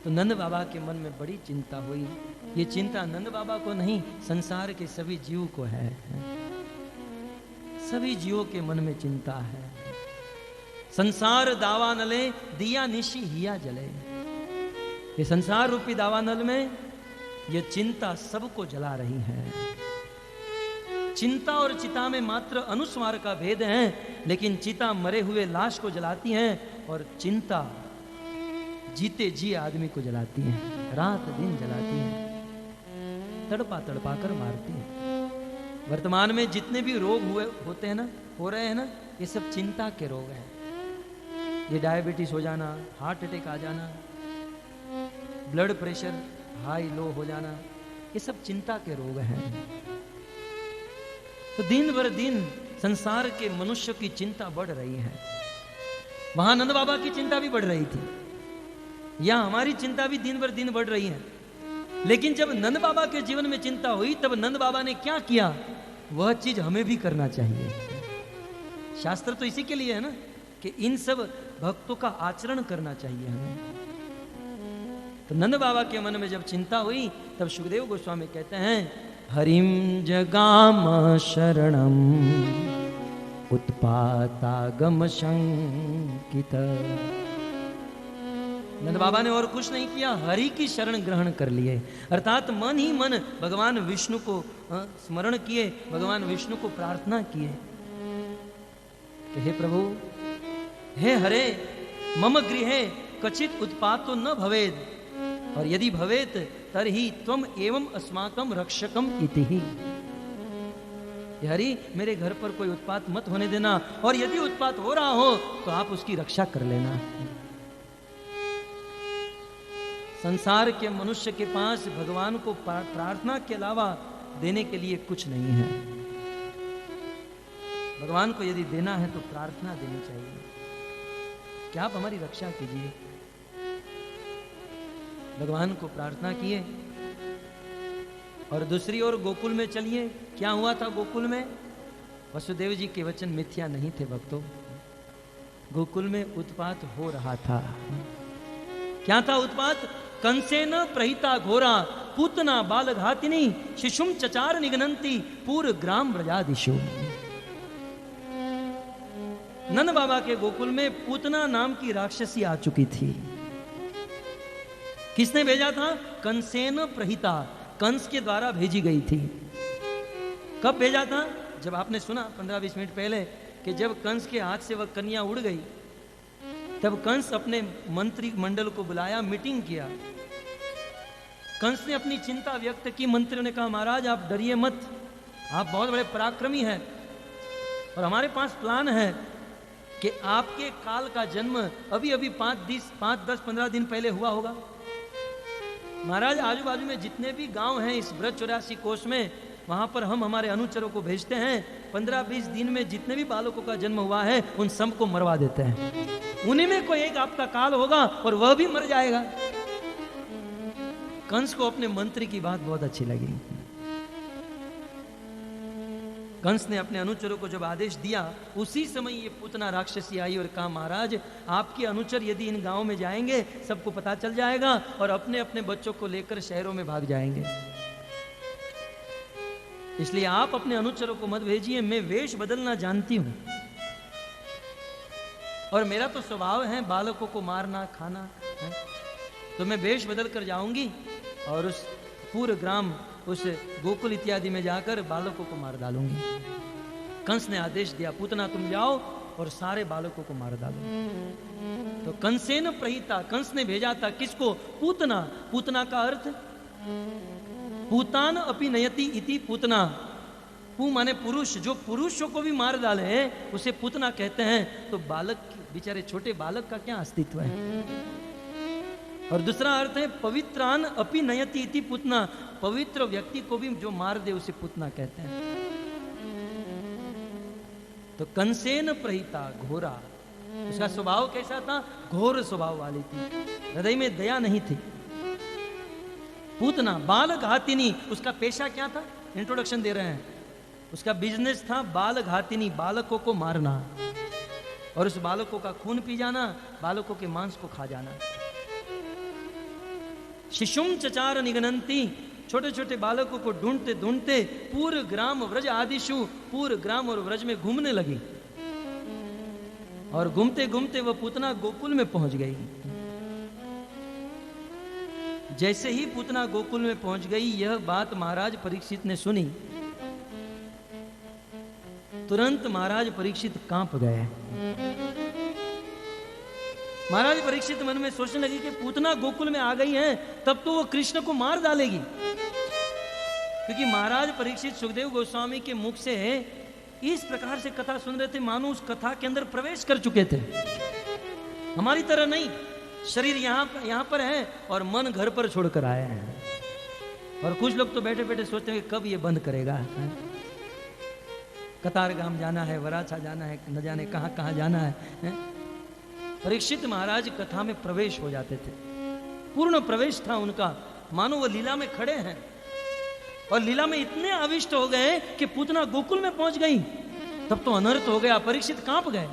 तो नंद बाबा के मन में बड़ी चिंता हुई। ये चिंता नंद बाबा को नहीं, संसार के सभी जीव को है। सभी जीवों के मन में चिंता है। संसार दावानले दिया निशी हिया जले, ये संसार रूपी दावानल में ये चिंता सबको जला रही है। चिंता और चिता में मात्र अनुस्वार का भेद है, लेकिन चिता मरे हुए लाश को जलाती है और चिंता जीते जी आदमी को जलाती है, रात दिन जलाती है, तड़पा तड़पा कर मारती है। वर्तमान में जितने भी रोग होते हैं ना, हो रहे हैं ना, ये सब चिंता के रोग हैं। ये डायबिटीज हो जाना, हार्ट अटैक आ जाना, ब्लड प्रेशर हाई लो हो जाना, ये सब चिंता के रोग हैं। तो दिन भर दिन संसार के मनुष्य की चिंता बढ़ रही है। वहां नंद बाबा की चिंता भी बढ़ रही थी, या हमारी चिंता भी दिन भर दिन बढ़ रही है। लेकिन जब नंद बाबा के जीवन में चिंता हुई, तब नंद बाबा ने क्या किया, वह चीज हमें भी करना चाहिए। शास्त्र तो इसी के लिए है ना कि इन सब भक्तों का आचरण करना चाहिए हमें। तो नंद बाबा के मन में जब चिंता हुई, तब सुखदेव गोस्वामी कहते हैं, हरिम जगाम शरणम उत्पातागम शंकित। नंद बाबा ने और कुछ नहीं किया, हरि की शरण ग्रहण कर लिए, अर्थात मन ही मन भगवान विष्णु को स्मरण किए, भगवान विष्णु को प्रार्थना किए कि हे प्रभु, हे हरे, मम गृहे कचित उत्पातो न भवेद, और यदि भवेत तर्हि त्वम एवं अस्माकं रक्षकम इति ही। हरि, मेरे घर पर कोई उत्पात मत होने देना, और यदि उत्पात हो रहा हो तो आप उसकी रक्षा कर लेना। संसार के मनुष्य के पास भगवान को प्रार्थना के अलावा देने के लिए कुछ नहीं है। भगवान को यदि देना है तो प्रार्थना देनी चाहिए कि आप हमारी रक्षा कीजिए। भगवान को प्रार्थना किए और दूसरी ओर गोकुल में चलिए। क्या हुआ था गोकुल में? वसुदेव जी के वचन मिथ्या नहीं थे भक्तों, गोकुल में उत्पात हो रहा था। क्या था उत्पात? कंसेन प्रहिता घोरा पूतना बाल घातिनी शिशुम चचार निगनंती पूर ग्राम ब्रजादिशु। नन बाबा के गोकुल में पूतना नाम की राक्षसी आ चुकी थी। किसने भेजा था? कंसेन प्रहिता, कंस के द्वारा भेजी गई थी। कब भेजा था? जब आपने सुना 15-20 मिनट पहले कि जब कंस के हाथ से वह कन्या उड़ गई, तब कंस अपने मंत्री मंडल को बुलाया, मीटिंग किया। कंस ने अपनी चिंता व्यक्त की। मंत्रियों ने कहा, महाराज आप डरिए मत, आप बहुत बड़े पराक्रमी हैं और हमारे पास प्लान है कि आपके काल का जन्म अभी अभी 5-10-15 दिन पहले हुआ होगा। महाराज आजू बाजू में जितने भी गांव हैं इस ब्रज 84 कोष में, वहां पर हम हमारे अनुचरों को भेजते हैं। 15-20 दिन में जितने भी बालकों का जन्म हुआ है उन सबको मरवा देते हैं। उन्हीं में कोई एक आपका काल होगा और वह भी मर जाएगा। कंस को अपने मंत्री की बात बहुत अच्छी लगी। कंस ने अपने अनुचरों को जब आदेश दिया, उसी समय ये पूतना राक्षसी आई और कहा, महाराज आपके अनुचर यदि इन गांव में जाएंगे सबको पता चल जाएगा और अपने अपने बच्चों को लेकर शहरों में भाग जाएंगे, इसलिए आप अपने अनुचरों को मत भेजिए। मैं वेश बदलना जानती हूं और मेरा तो स्वभाव है बालकों को मारना खाना है, तो मैं वेश बदल कर जाऊंगी और उस पूरे ग्राम उस गोकुल इत्यादि में जाकर बालकों को मार डालूंगी। कंस ने आदेश दिया, पूतना तुम जाओ और सारे बालकों को मार डालो। तो कंसेन प्रहिता, कंस ने भेजा था किसको? पूतना। पूतना का अर्थ पूतान अपि नयति इति पूतना। पू माने पुरुष, जो पुरुषों को भी मार डाले उसे पूतना कहते हैं। तो बालक, बेचारे छोटे बालक का क्या अस्तित्व है? और दूसरा अर्थ है पवित्रान अपि नयति इति पूतना। पवित्र व्यक्ति को भी जो मार दे उसे पूतना कहते हैं। तो कंसेन प्रहिता घोरा, उसका स्वभाव कैसा था? घोर स्वभाव वाली थी, हृदय में दया नहीं थी। पूतना बाल घातिनी, उसका पेशा क्या था? इंट्रोडक्शन दे रहे हैं। उसका बिजनेस था बाल घातिनी, बालकों को मारना और उस बालकों का खून पी जाना, बालकों के मांस को खा जाना। शिशुम चचार निगनंती, छोटे छोटे बालकों को ढूंढते ढूंढते पूर्व ग्राम व्रज आदिशु, पूर्व ग्राम और व्रज में घूमने लगी और घूमते घूमते वह पूतना गोकुल में पहुंच गई। जैसे ही पूतना गोकुल में पहुंच गई, यह बात महाराज परीक्षित ने सुनी। तुरंत महाराज परीक्षित कांप गए। महाराज परीक्षित मन में सोचने लगी कि पूतना गोकुल में आ गई है, तब तो वो कृष्ण को मार डालेगी। क्योंकि महाराज परीक्षित सुखदेव गोस्वामी के मुख से इस प्रकार से कथा सुन रहे थे मानो उस कथा के अंदर प्रवेश कर चुके थे। हमारी तरह नहीं, शरीर यहाँ पर है और मन घर पर छोड़कर आया है। और कुछ लोग तो बैठे बैठे सोचते हैं कब ये बंद करेगा। कतारगाम जाना है, वराछा जाना है, न जाने कहाँ कहाँ जाना है। परीक्षित महाराज कथा में प्रवेश हो जाते थे, पूर्ण प्रवेश था उनका, मानो वो लीला में खड़े हैं। और लीला में इतने आविष्ट हो गए कि पूतना गोकुल में पहुंच गई। तब तो अनर्थ हो गया, परीक्षित कांप गए।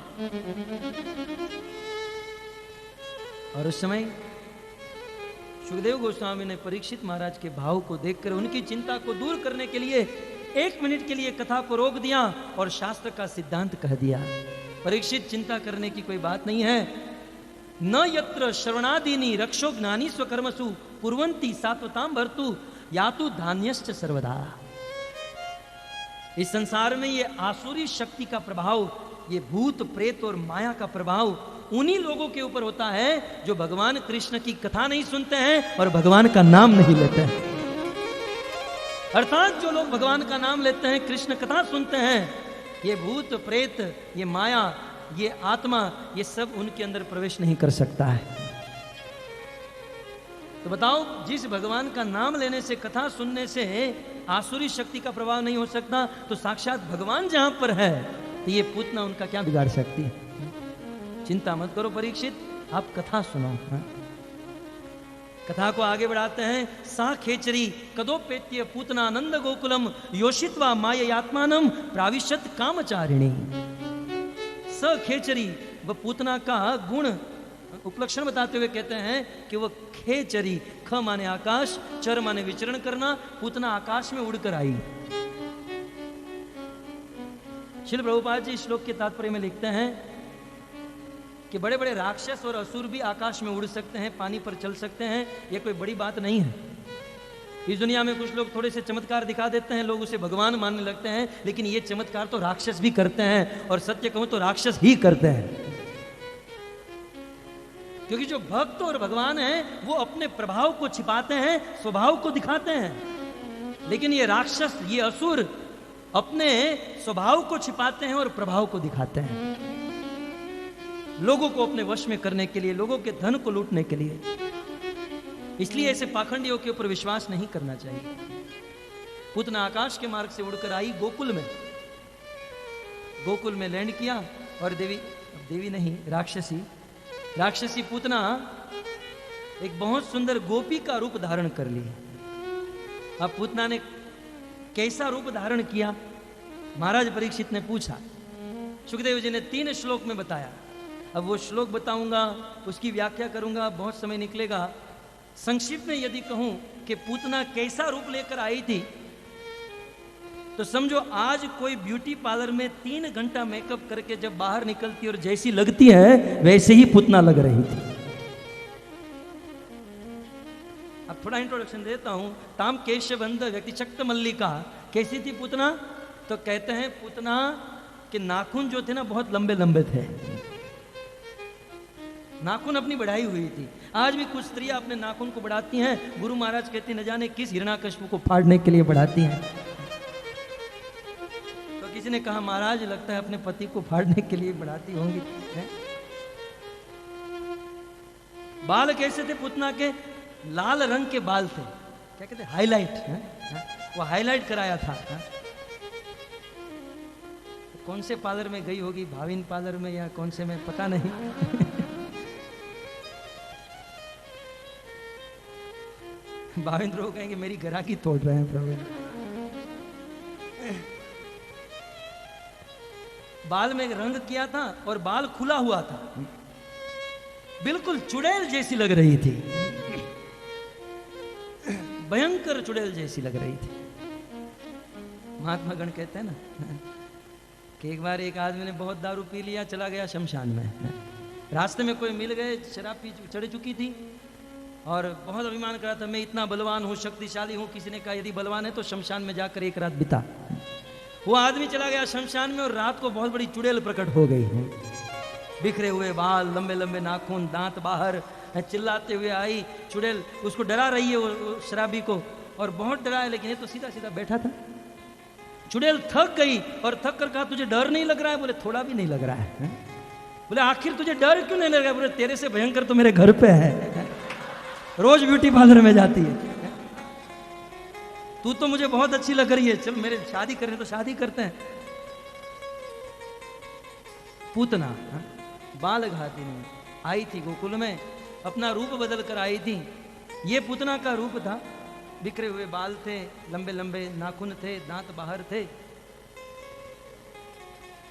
और उस समय सुखदेव गोस्वामी ने परीक्षित महाराज के भाव को देखकर उनकी चिंता को दूर करने के लिए 1 मिनट के लिए कथा को रोक दिया और शास्त्र का सिद्धांत कह दिया। परीक्षित, चिंता करने की कोई बात नहीं है। न यत्र श्रवणादीनि रक्षो ज्ञानी स्वकर्मसु कुर्वन्ति सात्वतां भर्तु यातु धान्यश्च सर्वदा। इस संसार में ये आसुरी शक्ति का प्रभाव, ये भूत प्रेत और माया का प्रभाव उन्हीं लोगों के ऊपर होता है जो भगवान कृष्ण की कथा नहीं सुनते हैं और भगवान का नाम नहीं लेते हैं। अर्थात जो लोग भगवान का नाम लेते हैं, कृष्ण कथा सुनते हैं, ये भूत प्रेत, ये माया, ये आत्मा, ये सब उनके अंदर प्रवेश नहीं कर सकता है। तो बताओ, जिस भगवान का नाम लेने से, कथा सुनने से आसुरी शक्ति का प्रभाव नहीं हो सकता, तो साक्षात भगवान जहां पर है तो ये पूतना उनका क्या बिगाड़ सकती है? चिंता मत करो परीक्षित, आप कथा सुनो। कथा को आगे बढ़ाते हैं। सा खेचरी कदोपेत्य पूतनानंद गोकुलम योषित्वा माययात्मानम प्राविशत कामचारिणी। स खेचरी, वह पूतना का गुण उपलक्षण बताते हुए कहते हैं कि वह खेचरी, ख माने आकाश, चर माने विचरण करना, पूतना आकाश में उड़कर आई। श्रील प्रभुपाद जी श्लोक के तात्पर्य में लिखते हैं कि बड़े बड़े राक्षस और असुर भी आकाश में उड़ सकते हैं, पानी पर चल सकते हैं, यह कोई बड़ी बात नहीं है। इस दुनिया में कुछ लोग थोड़े से चमत्कार दिखा देते हैं, लोग उसे भगवान मानने लगते हैं, लेकिन ये चमत्कार तो राक्षस भी करते हैं, और सत्य कहूं तो राक्षस ही करते हैं। क्योंकि जो भक्त और भगवान हैं वो अपने प्रभाव को छिपाते हैं, स्वभाव को दिखाते हैं, लेकिन ये राक्षस, ये असुर अपने स्वभाव को छिपाते हैं और प्रभाव को दिखाते हैं, लोगों को अपने वश में करने के लिए, लोगों के धन को लूटने के लिए। इसलिए ऐसे पाखंडियों के ऊपर विश्वास नहीं करना चाहिए। पूतना आकाश के मार्ग से उड़कर आई गोकुल में, गोकुल में लैंड किया, और देवी नहीं, राक्षसी पूतना एक बहुत सुंदर गोपी का रूप धारण कर ली। अब पूतना ने कैसा रूप धारण किया, महाराज परीक्षित ने पूछा। सुखदेव जी ने 3 श्लोक में बताया। अब वो श्लोक बताऊंगा, उसकी व्याख्या करूंगा, बहुत समय निकलेगा। संक्षिप्त में यदि कहूं कि पूतना कैसा रूप लेकर आई थी, तो समझो आज कोई ब्यूटी पार्लर में 3 घंटा मेकअप करके जब बाहर निकलती और जैसी लगती है वैसे ही पूतना लग रही थी। अब थोड़ा इंट्रोडक्शन देता हूं। ताम केशवंद व्यक्ति चक्त मल्लिका, कैसी थी पूतना? तो कहते हैं पूतना के नाखून जो थे ना बहुत लंबे लंबे थे, नाखून अपनी बढ़ाई हुई थी। आज भी कुछ स्त्रियां अपने नाखून को बढ़ाती हैं, गुरु महाराज कहते न जाने किस हिरण्यकश्यप को फाड़ने के लिए बढ़ाती हैं। तो किसी ने कहा महाराज लगता है अपने पति को फाड़ने के लिए बढ़ाती होंगी। बाल कैसे थे पूतना के? लाल रंग के बाल थे, क्या कहते हैं, हाईलाइट। वो हाईलाइट कराया था। कौन से पार्लर में गई होगी, भाविन पार्लर में या कौन से में, पता नहीं। भाविन लोग कहेंगे मेरी ग्राहकी तोड़ रहे हैं प्रभु। बाल में रंग किया था और बाल खुला हुआ था, बिल्कुल चुड़ैल जैसी लग रही थी, भयंकर चुड़ैल जैसी लग रही थी। महात्मा गण कहते हैं ना कि एक बार एक आदमी ने बहुत दारू पी लिया, चला गया शमशान में। रास्ते में कोई मिल गए, शराब पी चढ़ चुकी थी और बहुत अभिमान कर रहा था, मैं इतना बलवान हूँ, शक्तिशाली हूँ। किसी ने कहा यदि बलवान है तो शमशान में जाकर एक रात बिता। वो आदमी चला गया शमशान में और रात को बहुत बड़ी चुड़ैल प्रकट हो गई। बिखरे हुए बाल, लंबे लंबे नाखून, दांत बाहर, चिल्लाते हुए आई चुड़ैल। उसको डरा रही है वो शराबी को, और बहुत डरा है, लेकिन ये तो सीधा सीधा बैठा था। चुड़ैल थक गई और थक कर कहा तुझे डर नहीं लग रहा है? बोले थोड़ा भी नहीं लग रहा है। बोले आखिर तुझे डर क्यों नहीं लग रहा है? बोले तेरे से भयंकर तो मेरे घर पे है, रोज ब्यूटी पार्लर में जाती है, तू तो मुझे बहुत अच्छी लग रही है, चल मेरे शादी करने तो शादी करते हैं। पूतना बाल घातिनी आई थी गोकुल में, अपना रूप बदल कर आई थी। ये पूतना का रूप था, बिखरे हुए बाल थे, लंबे लंबे नाखून थे, दांत बाहर थे,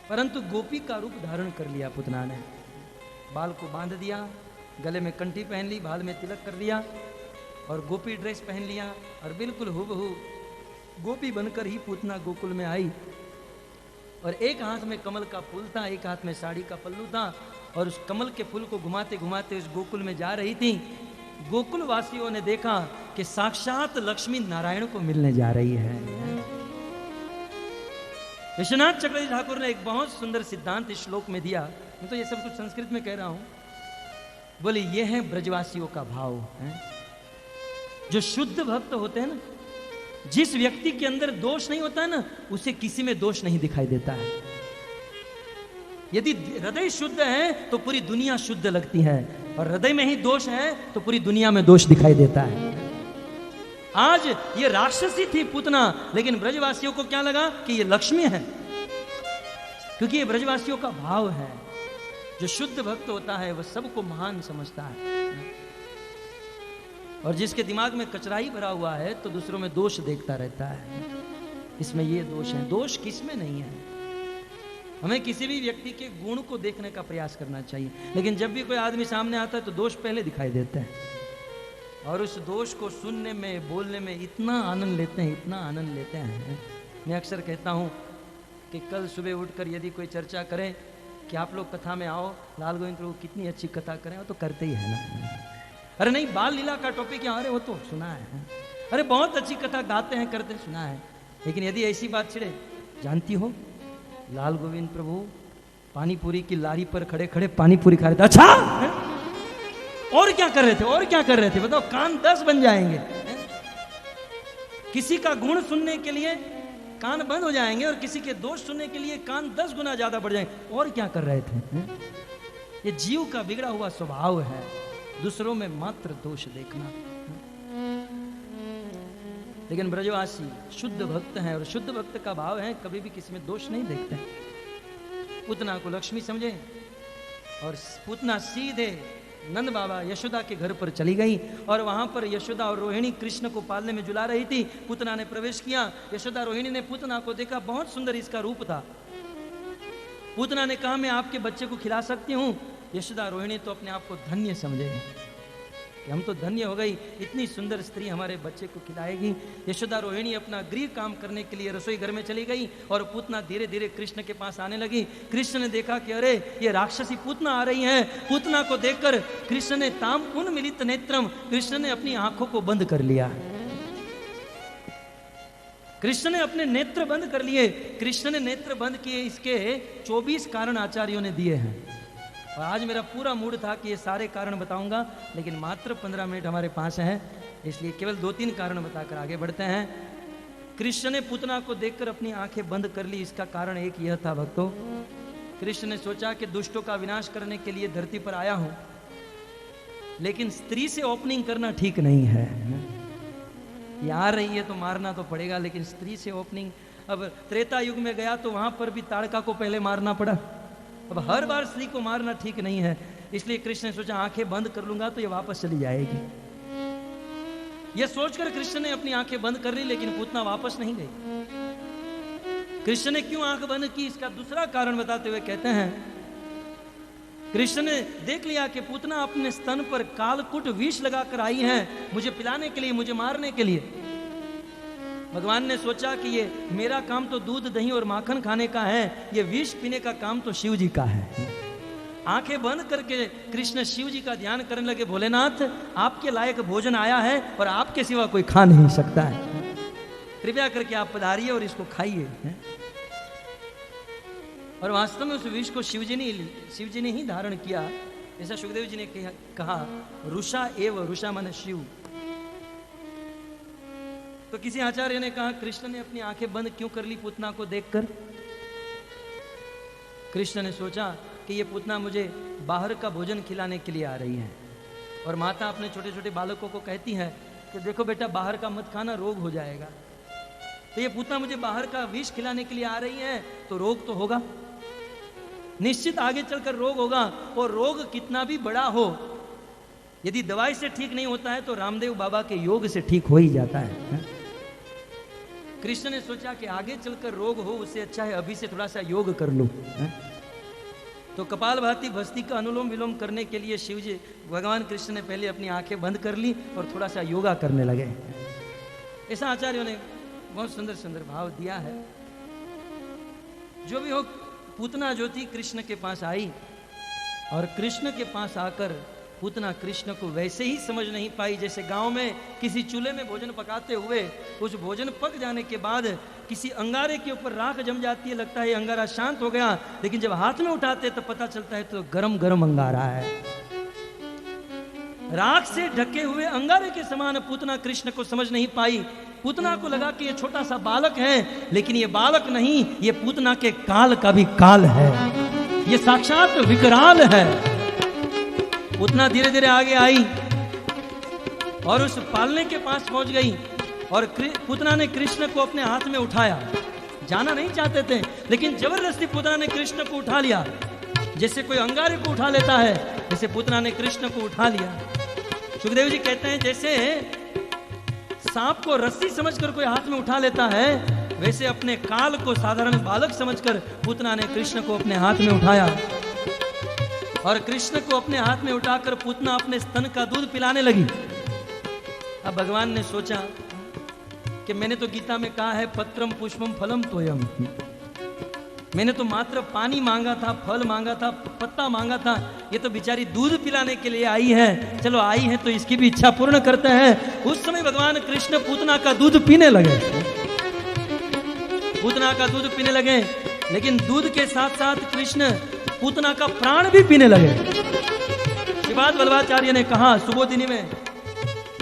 परंतु गोपी का रूप धारण कर लिया पूतना ने। बाल को बांध दिया, गले में कंठी पहन ली, बाल में तिलक कर दिया और गोपी ड्रेस पहन लिया, और बिल्कुल हुबहू गोपी बनकर ही पूतना गोकुल में आई। और एक हाथ में कमल का फूल था, एक हाथ में साड़ी का पल्लू था, और उस कमल के फूल को घुमाते घुमाते उस गोकुल में जा रही थी। गोकुल वासियों ने देखा कि साक्षात लक्ष्मी नारायण को मिलने जा रही है। विश्वनाथ चक्रवर्ती ठाकुर ने एक बहुत सुंदर सिद्धांत इस श्लोक में दिया। मैं तो ये सब कुछ संस्कृत में कह रहा हूं। बोले ये है ब्रजवासियों का भाव है। जो शुद्ध भक्त होते हैं ना, जिस व्यक्ति के अंदर दोष नहीं होता है ना, उसे किसी में दोष नहीं दिखाई देता है। यदि हृदय शुद्ध है तो पूरी दुनिया शुद्ध लगती है, और हृदय में ही दोष है तो पूरी दुनिया में दोष दिखाई देता है। आज ये राक्षसी थी पूतना, लेकिन ब्रजवासियों को क्या लगा कि ये लक्ष्मी है, क्योंकि ये ब्रजवासियों का भाव है। जो शुद्ध भक्त होता है वह सबको महान समझता है, और जिसके दिमाग में कचराई भरा हुआ है तो दूसरों में दोष देखता रहता है। इसमें ये दोष है, दोष किसमें नहीं है। हमें किसी भी व्यक्ति के गुण को देखने का प्रयास करना चाहिए, लेकिन जब भी कोई आदमी सामने आता है तो दोष पहले दिखाई देता है, और उस दोष को सुनने में, बोलने में इतना आनंद लेते हैं, इतना आनंद लेते हैं। मैं अक्सर कहता हूँ कि कल सुबह उठकर यदि कोई चर्चा करे कि आप लोग कथा में आओ, लाल गोविंद प्रभु कितनी अच्छी कथा करें, वो तो करते ही है ना। अरे नहीं, बाल लीला का टॉपिक यहाँ, अरे वो तो सुना है, अरे बहुत अच्छी कथा गाते हैं, करते हैं, सुना है। लेकिन यदि ऐसी बात छिड़े, जानती हो लाल गोविंद प्रभु पानी पूरी की लारी पर खड़े खड़े पानी पूरी खा रहे थे। अच्छा है? और क्या कर रहे थे, और क्या कर रहे थे बताओ, कान 10 बन जाएंगे। किसी का गुण सुनने के लिए कान बंद हो जाएंगे, और किसी के दोष सुनने के लिए कान 10 गुना ज्यादा बढ़ जाएंगे। और क्या कर रहे थे? ये जीव का बिगड़ा हुआ स्वभाव है, दूसरों में मात्र दोष देखना। लेकिन ब्रजवासी शुद्ध भक्त हैं, और शुद्ध भक्त का भाव है कभी भी किसी में दोष नहीं देखते। पूतना को लक्ष्मी समझे, और पूतना सीधे नंद बाबा यशोदा के घर पर चली गई, और वहां पर यशोदा और रोहिणी कृष्ण को पालने में जुला रही थी। पूतना ने प्रवेश किया, यशोदा रोहिणी ने पूतना को देखा, बहुत सुंदर इसका रूप था। पूतना ने कहा मैं आपके बच्चे को खिला सकती हूँ। यशोदा रोहिणी तो अपने आप को धन्य समझे कि हम तो धन्य हो गई, इतनी सुंदर स्त्री हमारे बच्चे को खिलाएगी। यशोदा रोहिणी अपना गृह काम करने के लिए रसोई घर में चली गई, और पूतना धीरे धीरे कृष्ण के पास आने लगी। कृष्ण ने देखा कि अरे ये राक्षसी पूतना आ रही है। पूतना को देखकर कृष्ण ने ताम उन्मिलित नेत्रम, कृष्ण ने अपनी आंखों को बंद कर लिया। कृष्ण ने अपने नेत्र बंद कर लिए। कृष्ण ने नेत्र बंद किए, इसके 24 कारण आचार्यों ने दिए हैं, और आज मेरा पूरा मूड था कि ये सारे कारण बताऊंगा, लेकिन मात्र 15 मिनट हमारे पास है, इसलिए केवल 2-3 कारण बताकर आगे बढ़ते हैं। कृष्ण ने पूतना को देखकर अपनी आंखें बंद कर ली, इसका कारण एक यह था भक्तों, कृष्ण ने सोचा कि दुष्टों का विनाश करने के लिए धरती पर आया हूं, लेकिन स्त्री से ओपनिंग करना ठीक नहीं है। ये आ रही है तो मारना तो पड़ेगा, लेकिन स्त्री से ओपनिंग, अब त्रेता युग में गया तो वहां पर भी ताड़का को पहले मारना पड़ा, अब हर बार स्त्री को मारना ठीक नहीं है। इसलिए कृष्ण ने सोचा आंखें बंद कर लूंगा तो ये वापस चली जाएगी। यह सोचकर कृष्ण ने अपनी आंखें बंद कर ली, लेकिन पूतना वापस नहीं गई। कृष्ण ने क्यों आंख बंद की, इसका दूसरा कारण बताते हुए कहते हैं, कृष्ण ने देख लिया कि पूतना अपने स्तन पर कालकुट विष लगाकर आई है, मुझे पिलाने के लिए, मुझे मारने के लिए। भगवान ने सोचा कि ये मेरा काम तो दूध दही और माखन खाने का है, ये विष पीने का काम तो शिव जी का है। आंखें बंद करके कृष्ण शिव जी का ध्यान करने लगे, भोलेनाथ आपके लायक भोजन आया है और आपके सिवा कोई खा नहीं सकता है, कृपया करके आप पधारिए और इसको खाइए। और वास्तव में उस विष को शिव जी ने ही धारण किया। जैसा सुखदेव जी ने कहा, रुषा एव, रुषा माने शिव। तो किसी आचार्य ने कहा कृष्ण ने अपनी आंखें बंद क्यों कर ली पूतना को देखकर? कृष्ण ने सोचा कि ये पूतना मुझे बाहर का भोजन खिलाने के लिए आ रही है, और माता अपने छोटे छोटे बालकों को कहती है कि देखो बेटा बाहर का मत खाना, रोग हो जाएगा। तो ये पूतना मुझे बाहर का विष खिलाने के लिए आ रही है, तो रोग तो होगा, निश्चित आगे चलकर रोग होगा, और रोग कितना भी बड़ा हो, यदि दवाई से ठीक नहीं होता है तो रामदेव बाबा के योग से ठीक हो ही जाता है। कृष्ण ने सोचा कि आगे चलकर रोग हो उससे अच्छा है अभी से थोड़ा सा योग कर लूं। तो कपालभाति भस्ती का अनुलोम विलोम करने के लिए शिव जी भगवान कृष्ण ने पहले अपनी आंखें बंद कर ली और थोड़ा सा योगा करने लगे। ऐसा आचार्यों ने बहुत सुंदर सुंदर भाव दिया है। जो भी हो, पूतना जो थी कृष्ण के पास आई, और कृष्ण के पास आकर पूतना कृष्ण को वैसे ही समझ नहीं पाई जैसे गांव में किसी चूल्हे में भोजन पकाते हुए उस भोजन पक जाने के बाद किसी अंगारे के ऊपर राख जम जाती है, लगता है अंगारा शांत हो गया, लेकिन जब हाथ में उठाते तो पता चलता है तो गरम गरम अंगारा है। राख से ढके हुए अंगारे के समान पूतना कृष्ण को समझ नहीं पाई। पूतना को लगा कि ये छोटा सा बालक है, लेकिन ये बालक नहीं, ये पूतना के काल का भी काल है, ये साक्षात विकराल है। पूतना धीरे धीरे आगे आई और उस पालने के पास पहुंच गई, और पूतना ने कृष्ण को अपने हाथ में उठाया। जाना नहीं चाहते थे, लेकिन जबरदस्ती पूतना ने कृष्ण को उठा लिया, जैसे कोई अंगारे को उठा लेता है, जैसे पूतना ने कृष्ण को उठा लिया। सुखदेव जी कहते हैं जैसे सांप को रस्सी समझकर कोई हाथ में उठा लेता है, वैसे अपने काल को साधारण बालक समझकर पूतना ने कृष्ण को अपने हाथ में उठाया और कृष्ण को अपने हाथ में उठाकर पूतना अपने स्तन का दूध पिलाने लगी। अब भगवान ने सोचा कि मैंने तो गीता में कहा है पत्रम पुष्पम फलम तोयम, मैंने तो मात्र पानी मांगा था, फल मांगा था, पत्ता मांगा था, ये तो बेचारी दूध पिलाने के लिए आई है, चलो आई है तो इसकी भी इच्छा पूर्ण करते हैं। उस समय भगवान कृष्ण पूतना का दूध पीने लगे, पूतना का दूध पीने लगे, लेकिन दूध के साथ साथ कृष्ण पूतना का प्राण भी पीने लगे। श्रीपाद वल्लभाचार्य ने कहा सुबोधिनी में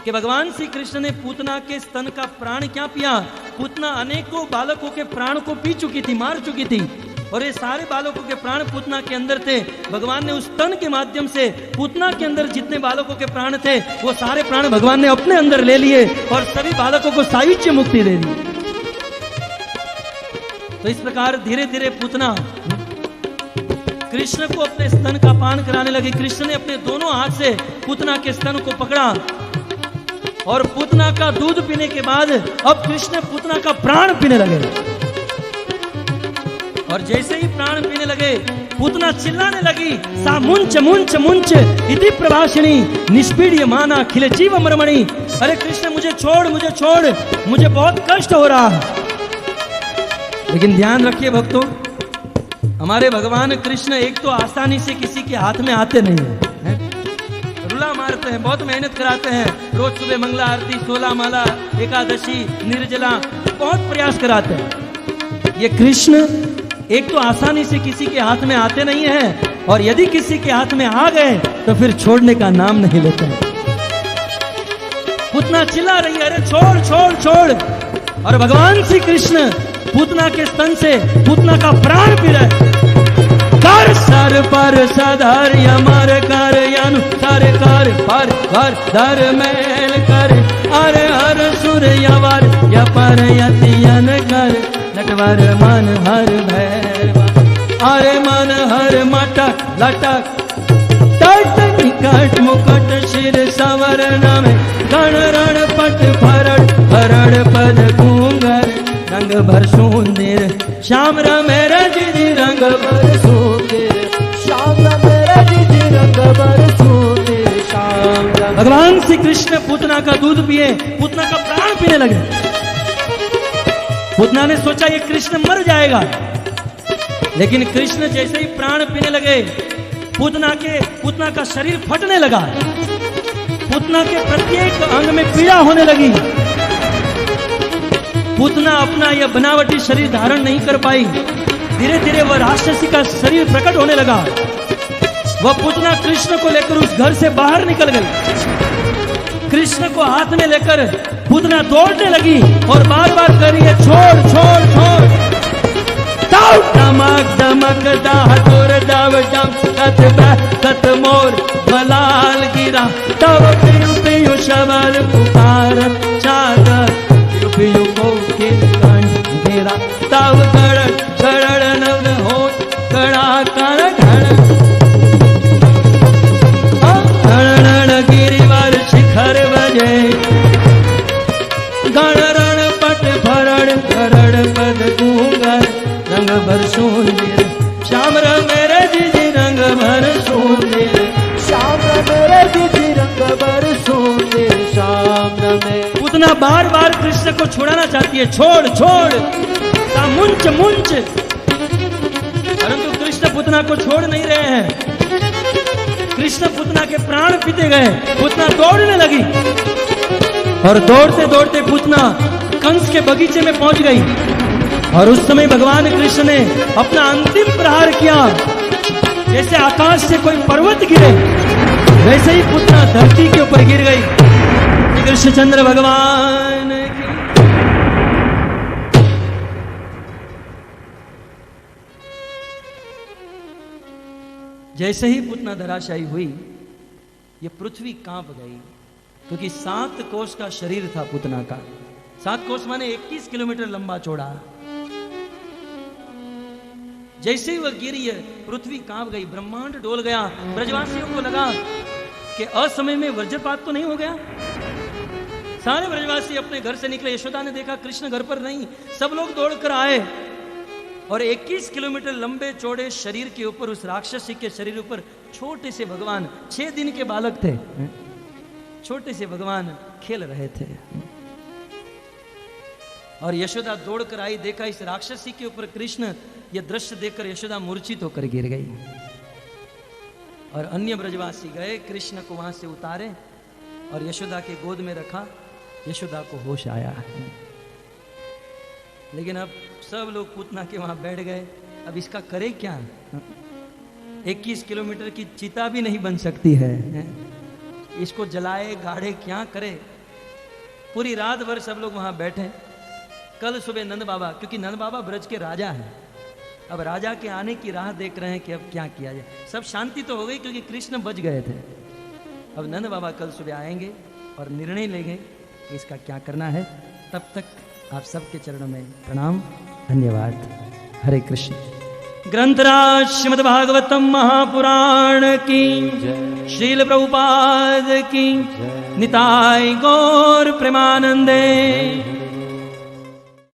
कि भगवान श्री कृष्ण ने पूतना के स्तन का प्राण क्या पिया, पूतना अनेकों बालकों के प्राण को पी चुकी थी, मार चुकी थी, और ये सारे बालकों के प्राण पूतना के अंदर थे। भगवान ने उस स्तन के माध्यम से पूतना के अंदर जितने बालकों के प्राण थे वो सारे प्राण भगवान ने अपने अंदर ले लिए और सभी बालकों को सायुज्य मुक्ति दे दी। तो इस प्रकार धीरे धीरे पूतना कृष्ण को अपने स्तन का पान कराने लगी। कृष्ण ने अपने दोनों हाथ से पूतना के स्तन को पकड़ा और पूतना का दूध पीने के बाद अब कृष्ण पूतना का प्राण पीने लगे, और जैसे ही प्राण पीने लगे पूतना चिल्लाने लगी, सा मुंच मुंच मुंच इति प्रभाषिणी निष्पीड्य माना खिल जीव मरमणि। अरे कृष्ण मुझे छोड़, मुझे छोड़, मुझे बहुत कष्ट हो रहा है। लेकिन ध्यान रखिए भक्तों, हमारे भगवान कृष्ण एक तो आसानी से किसी के हाथ में आते नहीं है, रुला मारते हैं, बहुत मेहनत कराते हैं, रोज सुबह मंगला आरती, 16 माला, एकादशी, निर्जला, बहुत प्रयास कराते हैं। ये कृष्ण एक तो आसानी से किसी के हाथ में आते नहीं हैं, और यदि किसी के हाथ में आ गए तो फिर छोड़ने का नाम नहीं लेते हैं। पूतना चिल्ला रही है, अरे छोड़ छोड़ छोड़, और भगवान श्री कृष्ण पूतना के स्तन से पूतना का प्राण पी रहे। कर सर पर सधर यमर कर अनुसार कर पर घर धर मैल कर, अरे हर सुर यवर यपर यतियन कर, नटवर मन हर भैरवा, अरे मन हर मटक लटक तट निकट मुकट शिर सवर्ण में गण रण पट भरण भरण पद घूंगर, रंग भर सुंदर श्याम मेरा जी रंग भर सुंदर, श्याम मेरा जी रंग भर सुंदर, श्याम। भगवान श्री कृष्ण पूतना का दूध पिए, पूतना का प्राण पीने लगे। पूतना ने सोचा ये कृष्ण मर जाएगा, लेकिन कृष्ण जैसे ही प्राण पीने लगे पूतना का शरीर फटने लगा, पूतना के प्रत्येक अंग में पीड़ा होने लगी। पूतना अपना यह बनावटी शरीर धारण नहीं कर पाई, धीरे धीरे वह राक्षसी का शरीर प्रकट होने लगा। वह पूतना कृष्ण को लेकर उस घर से बाहर निकल गई। कृष्ण को हाथ में लेकर पूतना दौड़ने लगी और बार बार कह रही है छोड़ छोड़ छोड़। ताऊ दमक दमक दाह तोर दाव डम कत बह कत मोर बलाल गिरा, तब पियु पियु शबल पुकार चादर पियु को घेरा, तब गड़ गड़ नव हो गड़ा कर घड़ गिरिवर शिखर बजे, गण पट भरण गरण पद गूंगर, रंग भर सुंदर श्याम मेरे जी रंग भर सुंदर, श्याम मेरे जी रंग भर सुंदर, श्याम में। पूतना बार बार कृष्ण को छुड़ाना चाहती है, छोड़ छोड़ मुंच मुंच, परंतु कृष्ण पूतना को छोड़ नहीं रहे हैं। कृष्ण पूतना के प्राण पीते गए, पूतना दौड़ने लगी और दौड़ते दौड़ते पूतना कंस के बगीचे में पहुंच गई। और उस समय भगवान कृष्ण ने अपना अंतिम प्रहार किया, जैसे आकाश से कोई पर्वत गिरे वैसे ही पूतना धरती के ऊपर गिर गई। कृष्णचंद्र भगवान की। जैसे ही पूतना धराशायी हुई, ये पृथ्वी कांप गई, क्योंकि 7 कोस का शरीर था पूतना का। 7 कोस माने 21 किलोमीटर लंबा चौड़ा। जैसे ही वह गिरी है, पृथ्वी कांप गई, ब्रह्मांड डोल गया। ब्रजवासियों को लगा कि असमय में वज्रपात तो नहीं हो गया। सारे ब्रजवासी अपने घर से निकले। यशोदा ने देखा कृष्ण घर पर नहीं, सब लोग दौड़कर आए और 21 किलोमीटर लंबे चौड़े शरीर के ऊपर, उस राक्षसी के शरीर ऊपर छोटे से भगवान, 6 दिन के बालक थे, छोटे से भगवान खेल रहे थे। और यशोदा दौड़कर आई, देखा इस राक्षसी के ऊपर कृष्ण। यह दृश्य देखकर यशोदा मूर्छित होकर गिर गई। और अन्य ब्रजवासी गए, कृष्ण को वहां से उतारे और यशोदा के गोद में रखा। यशोदा को होश आया, लेकिन अब सब लोग पूतना के वहां बैठ गए। अब इसका करे क्या? 21 किलोमीटर की चिता भी नहीं बन सकती है, इसको जलाए गाड़े क्या करे? पूरी रात भर सब लोग वहां बैठे। कल सुबह नंद बाबा, क्योंकि नंद बाबा ब्रज के राजा हैं, अब राजा के आने की राह देख रहे हैं कि अब क्या किया जाए। सब शांति तो हो गई क्योंकि कृष्ण बच गए थे। अब नंद बाबा कल सुबह आएंगे और निर्णय लेंगे कि इसका क्या करना है। तब तक आप सबके चरणों में प्रणाम, धन्यवाद। हरे कृष्ण। ग्रंथराज श्रीमद् भागवतम महापुराण की, श्रील प्रभुपाद की, निताय गौर प्रेमानंदे।